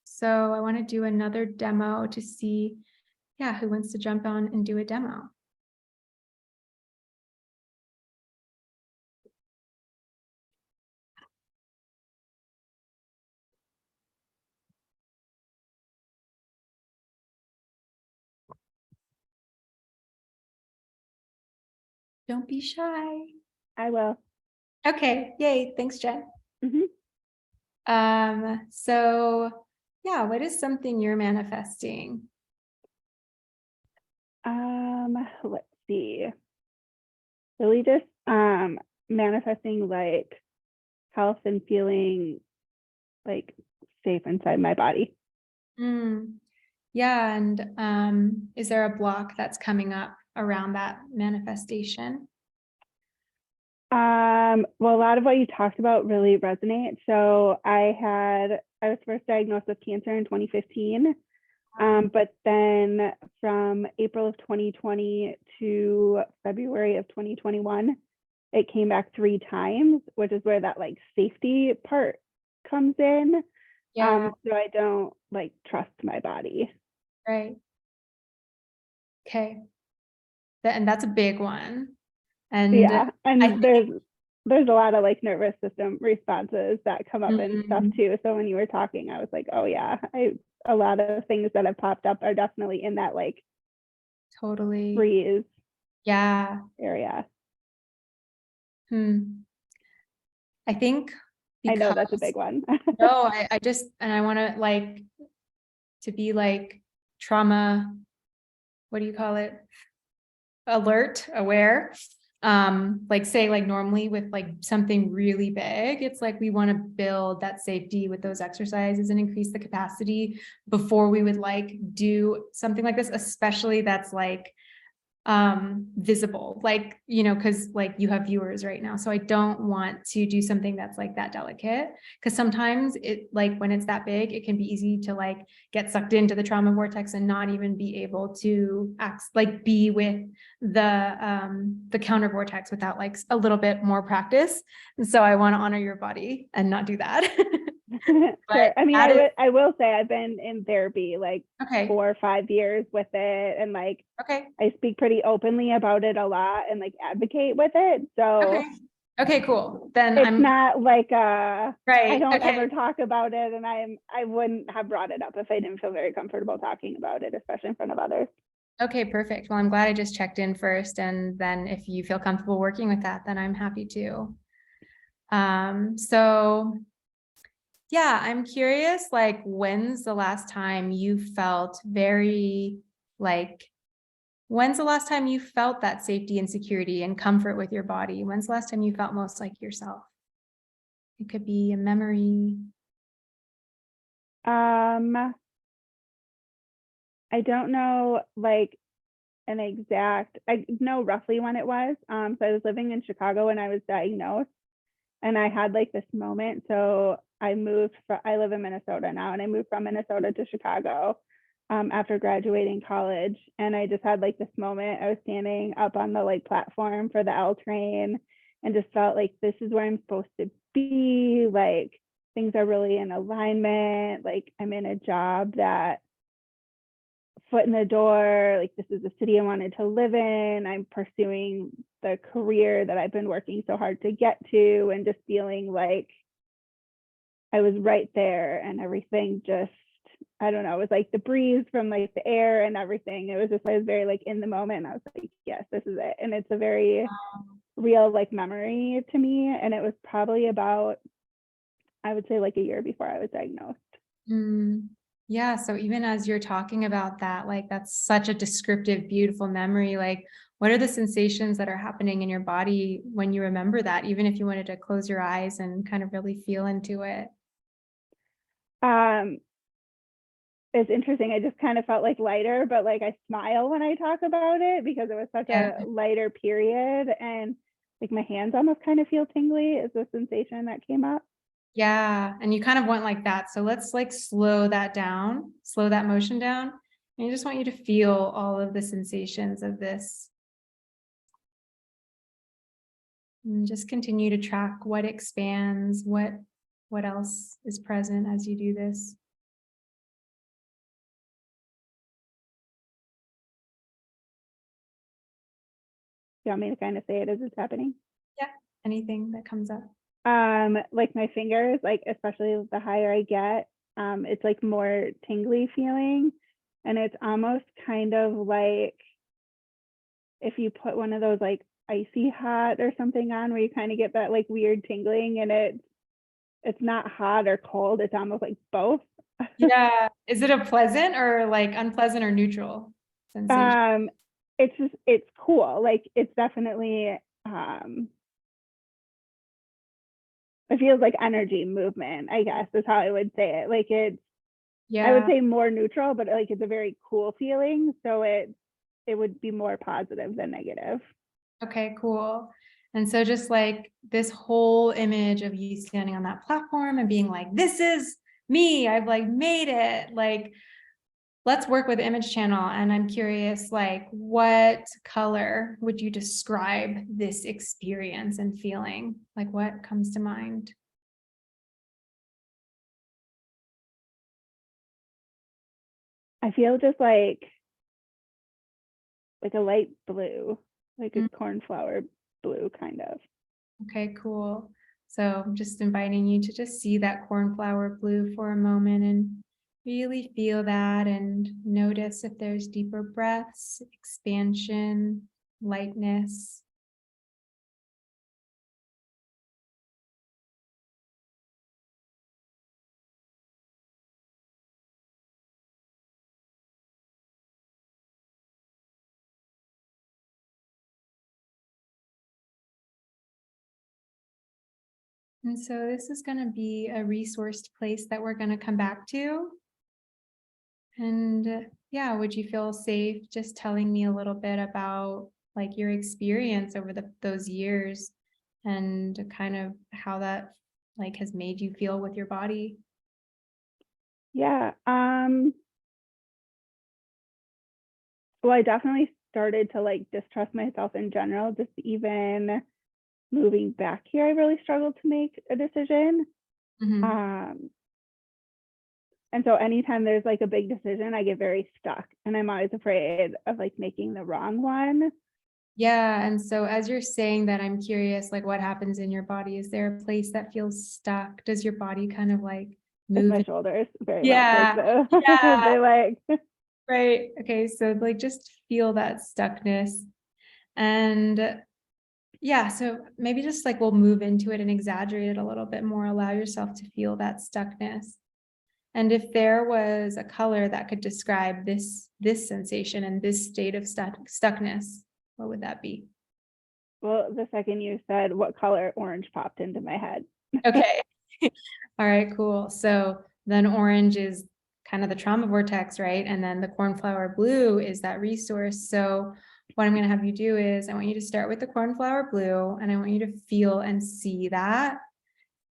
So I want to do another demo to see, yeah, who wants to jump on and do a demo. Don't be shy. I will. Okay, yay, thanks, Jen. Mhm. So yeah, what is something you're manifesting? Let's see. Really just manifesting like health and feeling like safe inside my body. Yeah, and is there a block that's coming up around that manifestation? Well, a lot of what you talked about really resonates. So I was first diagnosed with cancer in 2015. But then from April of 2020 to February of 2021, it came back 3 times, which is where that like safety part comes in. Yeah, So I don't like trust my body. right. Okay. And that's a big one. And Yeah, and I think, there's a lot of like nervous system responses that come up and stuff too. So when you were talking, I was like, oh yeah, a lot of things that have popped up are definitely in that like totally. freeze Yeah. area. I think I know that's a because big one. no, I just, and I want to like to be like trauma, what do you call it? Alert, aware. Like say like normally with like something really big, it's like we want to build that safety with those exercises and increase the capacity before we would like do something like this, especially that's like visible, like, you know, because like you have viewers right now, so I don't want to do something that's like that delicate, because sometimes it like when it's that big, it can be easy to like get sucked into the trauma vortex and not even be able to act like be with the counter vortex without like a little bit more practice. And so I want to honor your body and not do that. Sure. I mean, that I will say I've been in therapy like okay. 4 or 5 years with it, and like Okay. I speak pretty openly about it a lot and like advocate with it. So Okay, cool. Then it's I'm not like right. I don't Okay. ever talk about it, and I wouldn't have brought it up if I didn't feel very comfortable talking about it, especially in front of others. Okay, perfect. Well, I'm glad I just checked in first, and then if you feel comfortable working with that, then I'm happy to. So yeah, I'm curious, like, when's the last time you felt very like, when's the last time you felt that safety and security and comfort with your body? When's the last time you felt most like yourself? It could be a memory. I don't know like an exact, I know roughly when it was. So I was living in Chicago when I was diagnosed, and I had like this moment. So I live in Minnesota now, and I moved from Minnesota to Chicago after graduating college. And I just had like this moment. I was standing up on the like platform for the L train and just felt like this is where I'm supposed to be. Like things are really in alignment. Like I'm in a job that foot in the door, like this is the city I wanted to live in. I'm pursuing the career that I've been working so hard to get to, and just feeling like I was right there, and everything just I don't know, it was like the breeze from like the air and everything. It was just, I was very like in the moment, and I was like, yes, this is it. And it's a very real like memory to me. And it was probably about, I would say, like a year before I was diagnosed. Yeah. So even as you're talking about that, like that's such a descriptive, beautiful memory. Like, what are the sensations that are happening in your body when you remember that, even if you wanted to close your eyes and kind of really feel into it? It's interesting. I just kind of felt like lighter, but like I smile when I talk about it because it was such Yeah. a lighter period, and like my hands almost kind of feel tingly is the sensation that came up. Yeah. And you kind of went like that. So let's like slow that down, slow that motion down. And I just want you to feel all of the sensations of this. And just continue to track what expands, what else is present as you do this. Do you want me to kind of say it as it's happening? Yeah. Anything that comes up. Like my fingers, like especially the higher I get, it's like more tingly feeling, and it's almost kind of like if you put one of those like icy hot or something on, where you kind of get that like weird tingling, and it's not hot or cold, it's almost like both. Yeah. Is it a pleasant or like unpleasant or neutral sensation? It's just, it's cool, like it's definitely it feels like energy movement, I guess is how I would say it. Like it's, I would Yeah. say more neutral, but like it's a very cool feeling, so it would be more positive than negative. Okay, cool. And so just like this whole image of you standing on that platform and being like, this is me, I've like made it. Like, let's work with image channel. And I'm curious, like, what color would you describe this experience and feeling? Like, what comes to mind? I feel just like a light blue, like a cornflower blue kind of. Okay, cool. So I'm just inviting you to just see that cornflower blue for a moment and really feel that and notice if there's deeper breaths, expansion, lightness. And so this is going to be a resourced place that we're going to come back to. And yeah, would you feel safe just telling me a little bit about like your experience over those years and kind of how that like has made you feel with your body? Yeah. Well, I definitely started to like distrust myself in general. Just even moving back here, I really struggled to make a decision. Mhm. And so anytime there's like a big decision, I get very stuck, and I'm always afraid of like making the wrong one. Yeah. And so as you're saying that, I'm curious, like what happens in your body? Is there a place that feels stuck? Does your body kind of like It's move? my shoulders very much like Yeah. the Yeah. they like Right. Okay. So like just feel that stuckness. And yeah, so maybe just like we'll move into it and exaggerate it a little bit more. Allow yourself to feel that stuckness. And if there was a color that could describe this sensation and this state of stuckness, what would that be? well, the second you said what color, orange popped into my head. Okay. All right, cool. So then orange is kind of the trauma vortex, right? And then the cornflower blue is that resource. So what I'm going to have you do is I want you to start with the cornflower blue, and I want you to feel and see that.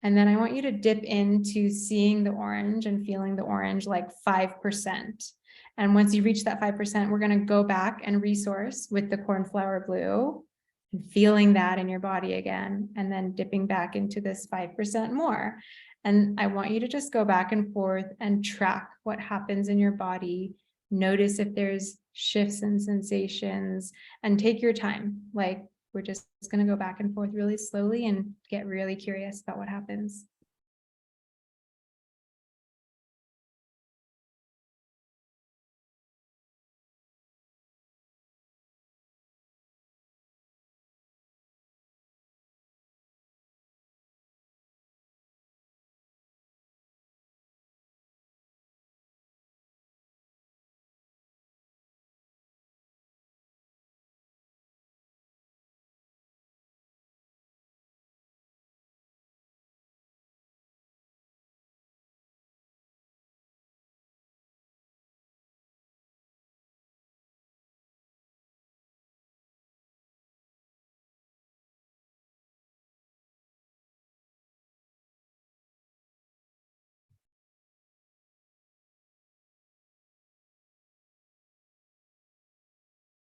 And then I want you to dip into seeing the orange and feeling the orange like 5%. And once you reach that 5%, we're going to go back and resource with the cornflower blue and feeling that in your body again, and then dipping back into this 5% more. And I want you to just go back and forth and track what happens in your body. Notice if there's shifts and sensations, and take your time. Like, we're just going to go back and forth really slowly and get really curious about what happens.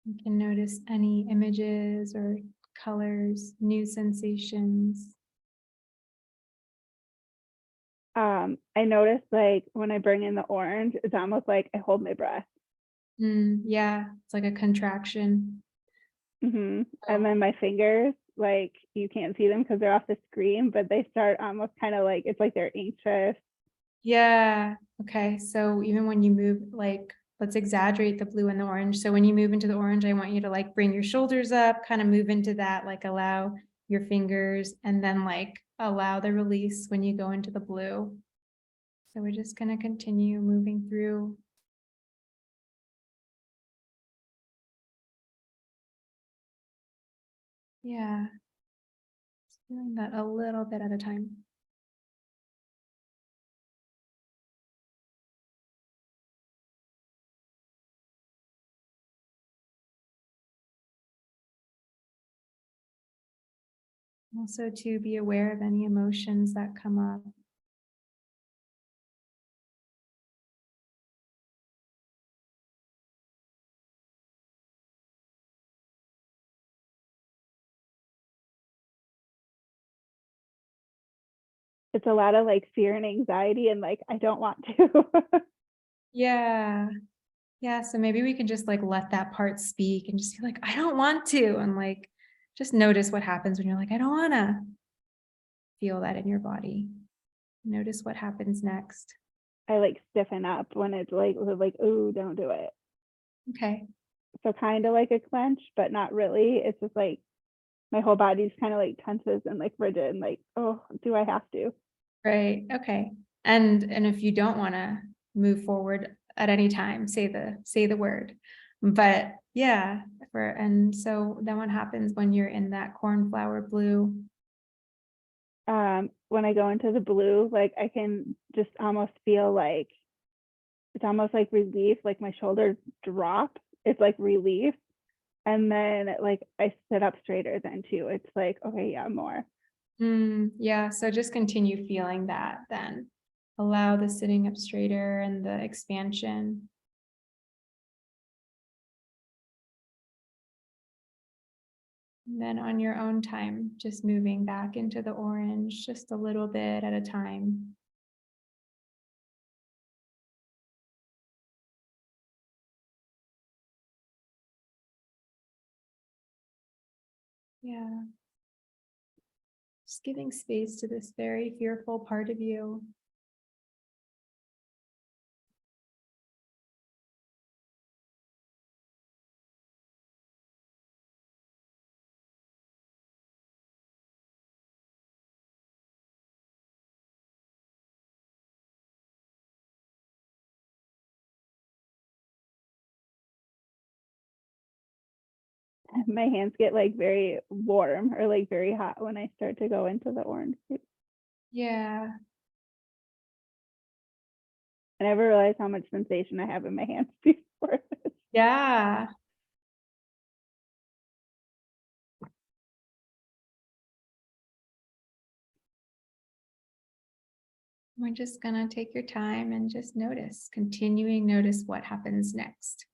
You can notice any images or colors, new sensations. I noticed like when I bring in the orange, it's almost like I hold my breath. Yeah, it's like a contraction. And then my fingers, like you can't see them because they're off the screen, but they start almost kind of like, it's like they're anxious. Yeah. Okay. So even when you move, like, let's exaggerate the blue and the orange. So when you move into the orange, I want you to like bring your shoulders up, kind of move into that, like allow your fingers, and then like allow the release when you go into the blue. So we're just going to continue moving through. Yeah. Just feeling that a little bit at a time. Also to be aware of any emotions that come up. It's a lot of like fear and anxiety and like, I don't want to. Yeah. Yeah. So maybe we can just like let that part speak and just be like, I don't want to. And like, just notice what happens when you're like, I don't want to. Feel that in your body. Notice what happens next. I like stiffen up when it's like, oh, don't do it. Okay. So kind of like a clench, but not really. It's just like my whole body's kind of like tenses and like rigid and like, oh, do I have to? Right. Okay. And if you don't want to move forward at any time, say the word. But yeah, and so then what happens when you're in that cornflower blue? When I go into the blue, like I can just almost feel like it's almost like relief, like my shoulders drop. It's like relief. And then like I sit up straighter then too. It's like, okay, yeah, more. Yeah. So just continue feeling that then. Allow the sitting up straighter and the expansion. And then on your own time, just moving back into the orange just a little bit at a time. Yeah. Just giving space to this very fearful part of you. My hands get like very warm or like very hot when I start to go into the orange. Yeah. I never realized how much sensation I have in my hands before this. Yeah. We're just gonna take your time and just notice, notice what happens next.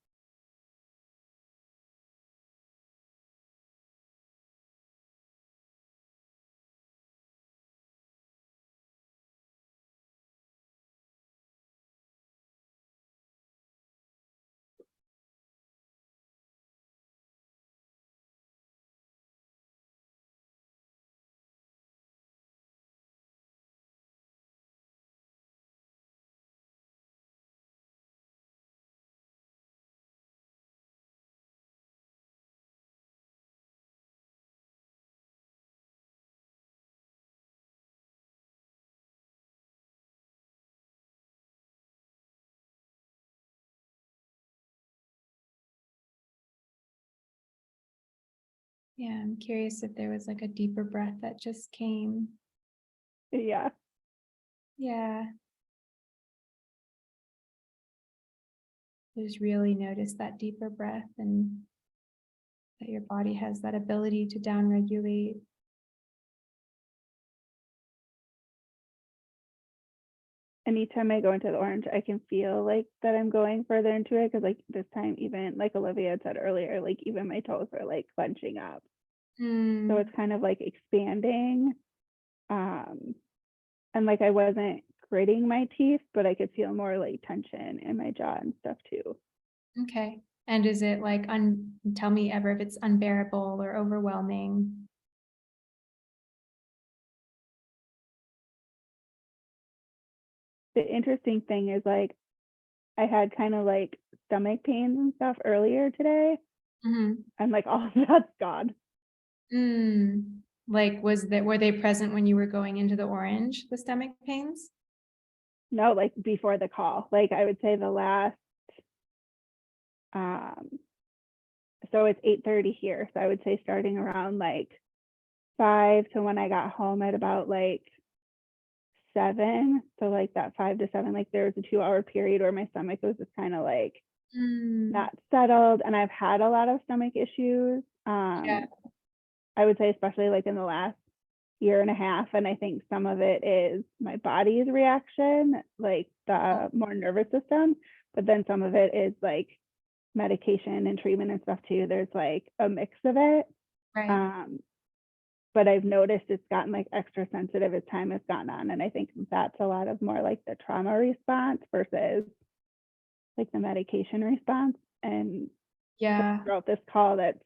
Yeah, I'm curious if there was like a deeper breath that just came. Yeah. Yeah. Just really notice that deeper breath and that your body has that ability to downregulate. anytime I go into the orange, I can feel like that I'm going further into it. Cause like this time, even like Olivia had said earlier, like even my toes were like clenching up. So it's kind of like expanding. And like I wasn't gritting my teeth, but I could feel more like tension in my jaw and stuff too. Okay. And is it like, tell me ever if it's unbearable or overwhelming? The interesting thing is like I had kind of like stomach pains and stuff earlier today, and like all of that's gone. Like, were they present when you were going into the orange, the stomach pains? No, like before the call, like I would say the last, so it's 8:30 here. So I would say starting around like 5 to when I got home at about like 7. So like that 5 to 7, like there was a 2-hour period where my stomach was just kind of like not settled. And I've had a lot of stomach issues. Yeah. I would say especially like in the last year and a half. And I think some of it is my body's reaction, like the more nervous system, but then some of it is like medication and treatment and stuff too. There's like a mix of it. Right. But I've noticed it's gotten like extra sensitive as time has gone on. And I think that's a lot of more like the trauma response versus like the medication response. And Yeah. throughout this call, that's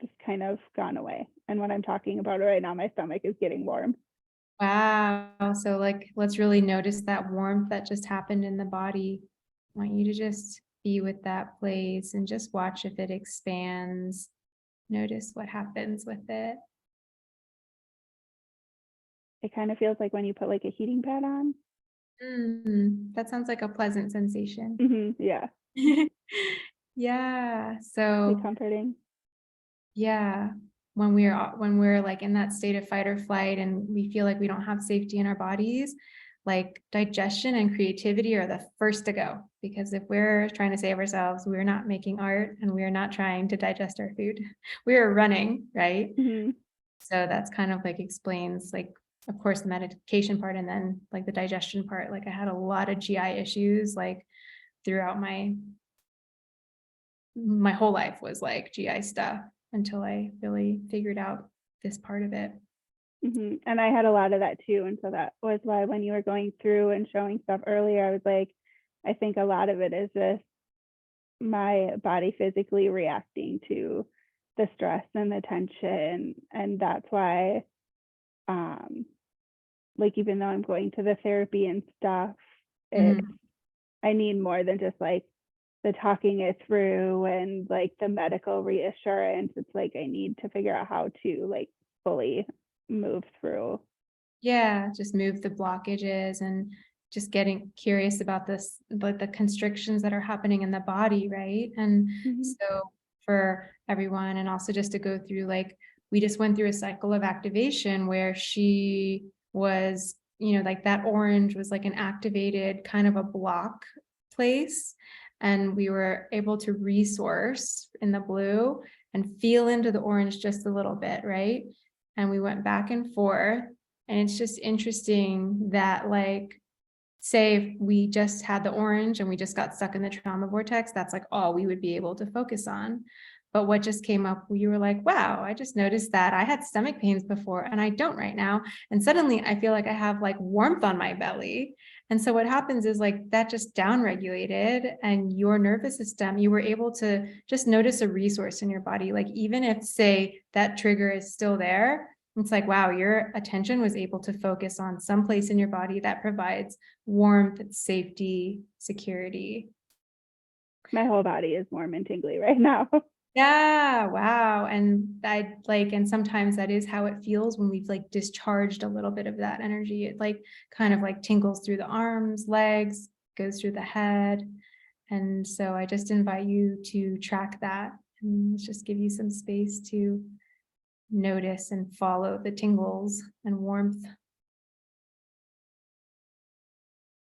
just kind of gone away. And when I'm talking about it right now, my stomach is getting warm. Wow. So like, let's really notice that warmth that just happened in the body. I want you to just be with that place and just watch if it expands. Notice what happens with it. It kind of feels like when you put like a heating pad on. That sounds like a pleasant sensation. Yeah. Yeah. Like So comforting. yeah, when we're like in that state of fight or flight and we feel like we don't have safety in our bodies, like digestion and creativity are the first to go, because if we're trying to save ourselves, we're not making art and we're not trying to digest our food. We are running, right? So that's kind of like explains like, of course, the medication part and then like the digestion part. Like I had a lot of GI issues like throughout my whole life was like GI stuff until I really figured out this part of it. And I had a lot of that too. And so that was why when you were going through and showing stuff earlier, I was like, I think a lot of it is just my body physically reacting to the stress and the tension. And that's why, like, even though I'm going to the therapy and stuff, I need more than just like the talking it through and like the medical reassurance. It's like I need to figure out how to like fully move through. Yeah, just move the blockages and just getting curious about this, like the constrictions that are happening in the body, right? And so for everyone, and also just to go through, like, we just went through a cycle of activation where she was, like that orange was like an activated kind of a block place. And we were able to resource in the blue and feel into the orange just a little bit, right? And we went back and forth. And it's just interesting that, like, say if we just had the orange and we just got stuck in the trauma vortex, that's like all we would be able to focus on. But what just came up, you were like, wow, I just noticed that I had stomach pains before and I don't right now. And suddenly I feel like I have like warmth on my belly. And so what happens is like that just downregulated and your nervous system, you were able to just notice a resource in your body. Like even if, say, that trigger is still there, it's like, wow, your attention was able to focus on some place in your body that provides warmth, safety, security. My whole body is warm and tingly right now. Yeah, wow. And and sometimes that is how it feels when we've like discharged a little bit of that energy. It like kind of like tingles through the arms, legs, goes through the head. And so I just invite you to track that and just give you some space to notice and follow the tingles and warmth.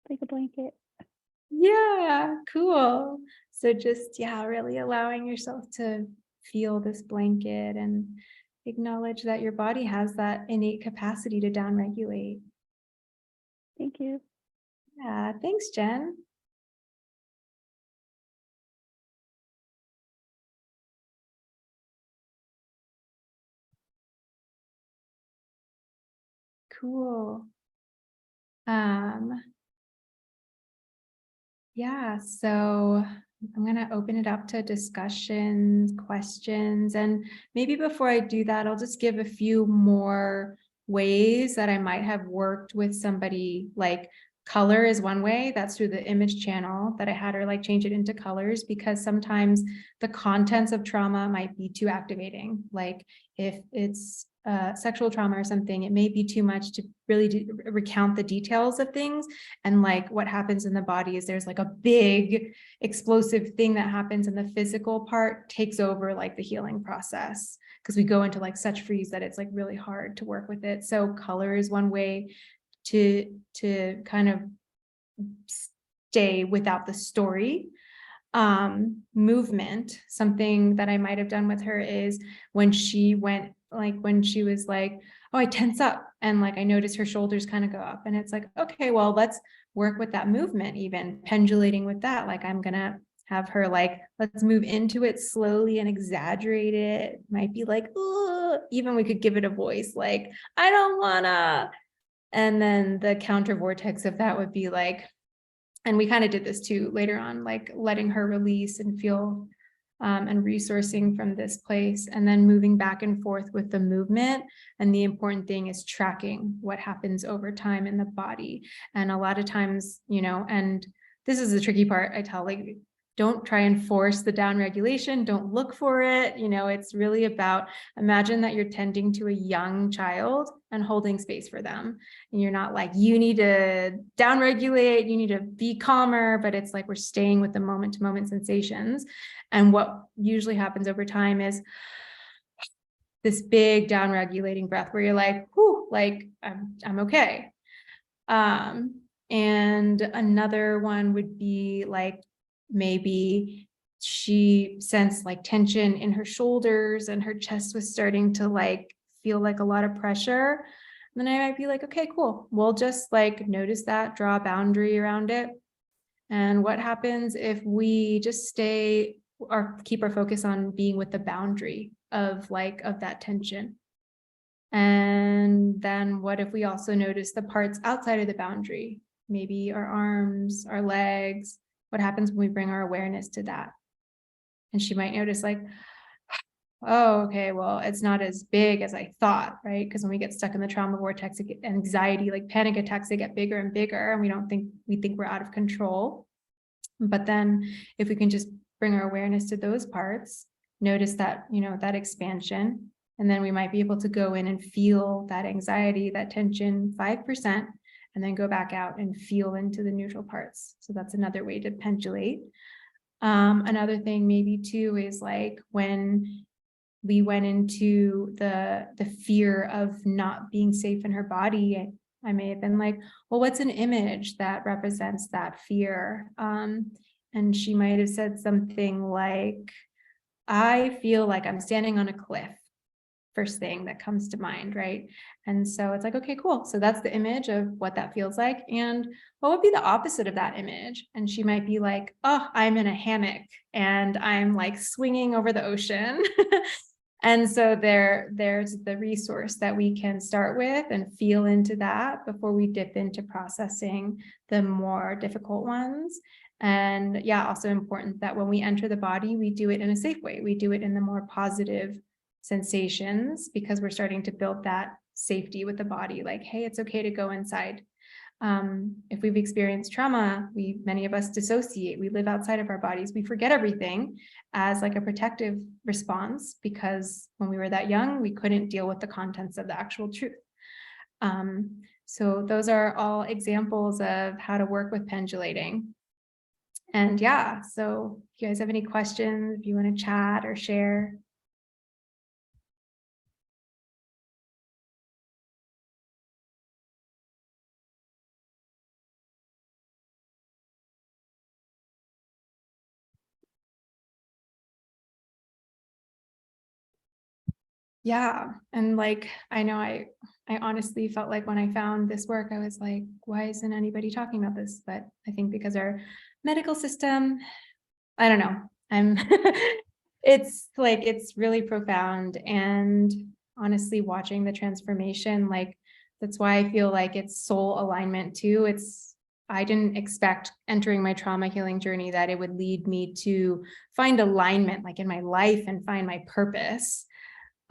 Like a blanket. Yeah, cool. So just, yeah, really allowing yourself to feel this blanket and acknowledge that your body has that innate capacity to downregulate. Thank you. Yeah, thanks, Jen. Cool. Yeah, so I'm going to open it up to discussions, questions, and maybe before I do that, I'll just give a few more ways that I might have worked with somebody. Like color is one way, that's through the image channel that I had her like change it into colors, because sometimes the contents of trauma might be too activating. Like if it's sexual trauma or something, it may be too much to really recount the details of things. And like what happens in the body is there's like a big explosive thing that happens, and the physical part takes over like the healing process, because we go into like such freeze that it's like really hard to work with it. So color is one way to kind of stay without the story. Movement, something that I might have done with her is when she went, like when she was like, oh, I tense up, and like I notice her shoulders kind of go up, and it's like, okay, well, let's work with that movement, even pendulating with that. Like I'm gonna have her like, let's move into it slowly and exaggerate it. Might be like, oh, even we could give it a voice like, I don't wanna. And then the counter vortex of that would be like, and we kind of did this too later on, like letting her release and feel and resourcing from this place, and then moving back and forth with the movement. And the important thing is tracking what happens over time in the body. And a lot of times, you know, and this is the tricky part, I tell, like, don't try and force the down regulation. Don't look for it. You know, it's really about, imagine that you're tending to a young child and holding space for them. And you're not like, you need to down regulate, you need to be calmer, but it's like we're staying with the moment to moment sensations. And what usually happens over time is this big down regulating breath where you're like, whew, like I'm okay. And another one would be like, maybe she sensed like tension in her shoulders and her chest was starting to like feel like a lot of pressure. And then I might be like, okay, cool. We'll just like notice that, draw a boundary around it. And what happens if we just stay or keep our focus on being with the boundary of like, of that tension? And then what if we also notice the parts outside of the boundary? Maybe our arms, our legs. What happens when we bring our awareness to that? And she might notice like, oh, okay, well, it's not as big as I thought, right? Because when we get stuck in the trauma vortex, anxiety, like panic attacks, they get bigger and bigger, and we think we're out of control. But then if we can just bring our awareness to those parts, notice that, you know, that expansion, and then we might be able to go in and feel that anxiety, that tension, 5%, and then go back out and feel into the neutral parts. So that's another way to pendulate. Another thing maybe too is like when we went into the fear of not being safe in her body, I may have been like, well, what's an image that represents that fear? And she might have said something like, I feel like I'm standing on a cliff. First thing that comes to mind, right? And so it's like, okay, cool. So that's the image of what that feels like. And what would be the opposite of that image? And she might be like, oh, I'm in a hammock and I'm like swinging over the ocean. And so there's the resource that we can start with and feel into that before we dip into processing the more difficult ones. And yeah, also important that when we enter the body, we do it in a safe way. We do it in the more positive sensations, because we're starting to build that safety with the body. Like, hey, it's okay to go inside. If we've experienced trauma, many of us dissociate, we live outside of our bodies, we forget everything as like a protective response, because when we were that young, we couldn't deal with the contents of the actual truth. So those are all examples of how to work with pendulating. And yeah, so if you guys have any questions, if you want to chat or share. Yeah, and like I know I I honestly felt like when I found this work, I was like, why isn't anybody talking about this? But I think because our medical system, I don't know, it's really profound. And honestly, watching the transformation, like, that's why I feel like it's soul alignment too. I didn't expect entering my trauma healing journey that it would lead me to find alignment like in my life and find my purpose.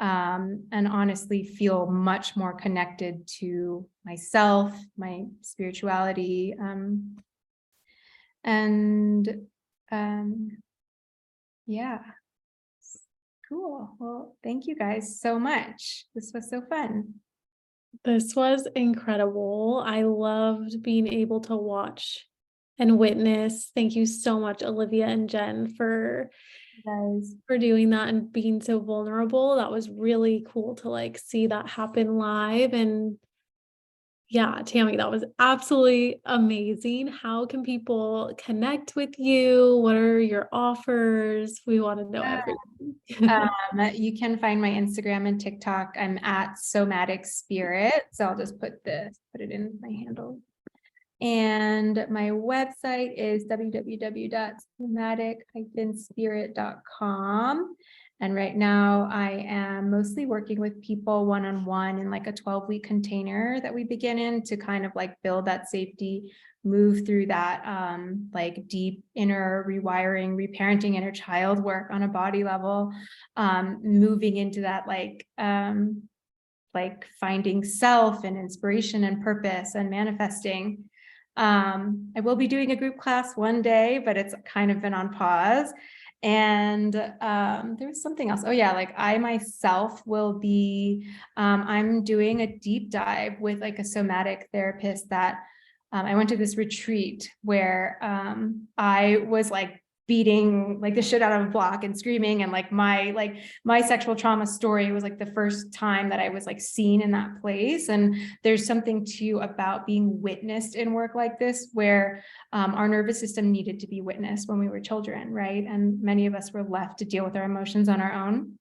And honestly feel much more connected to myself, my spirituality, and yeah, cool. Well, thank you guys so much. This was so fun. This was incredible. I loved being able to watch and witness. Thank you so much, Olivia and Jen, for Guys, doing that and being so vulnerable. That was really cool to like see that happen live. And yeah, Tammy, that was absolutely amazing. How can people connect with you? What are your offers? We want to know everything. you can find my Instagram and TikTok. I'm at Somatic Spirit. So I'll just put it in my handle. And my website is www.somatic-spirit.com. And right now I am mostly working with people one-on-one in like a 12-week container that we begin in to kind of like build that safety, move through that like deep inner rewiring, reparenting inner child work on a body level, moving into that like finding self and inspiration and purpose and manifesting. I will be doing a group class one day, but it's kind of been on pause. And there was something else. Oh yeah, like I myself will be, I'm doing a deep dive with like a somatic therapist that I went to this retreat where I was like beating like the shit out of a block and screaming, and like my sexual trauma story was like the first time that I was like seen in that place. And there's something too about being witnessed in work like this where our nervous system needed to be witnessed when we were children, right? And many of us were left to deal with our emotions on our own.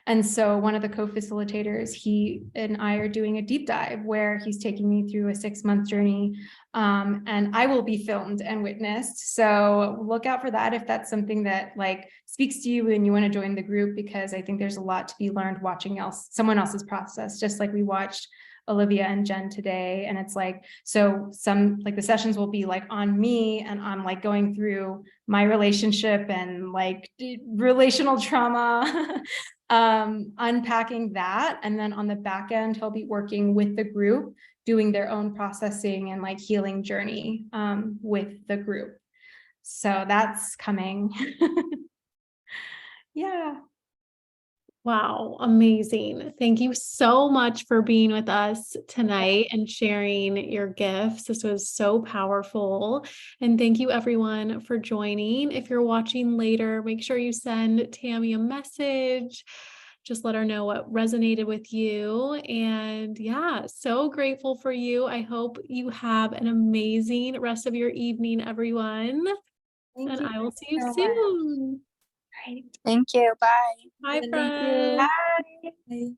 And so one of the co-facilitators, he and I are doing a deep dive where he's taking me through a 6-month journey, and I will be filmed and witnessed. So look out for that if that's something that like speaks to you and you want to join the group, because I think there's a lot to be learned watching someone else's process, just like we watched Olivia and Jen today. And it's like, so some like the sessions will be like on me, and I'm like going through my relationship and like relational trauma, unpacking that. And then on the back end, he'll be working with the group, doing their own processing and like healing journey with the group. So that's coming. Yeah. Wow, amazing. Thank you so much for being with us tonight and sharing your gifts. This was so powerful. And thank you everyone for joining. If you're watching later, make sure you send Tammy a message. Just let her know what resonated with you. And yeah, so grateful for you. I hope you have an amazing rest of your evening, everyone. Thank And you I will see you so much. soon. Right. Thank you. Bye. Bye, Thank you. friends. Bye. Bye.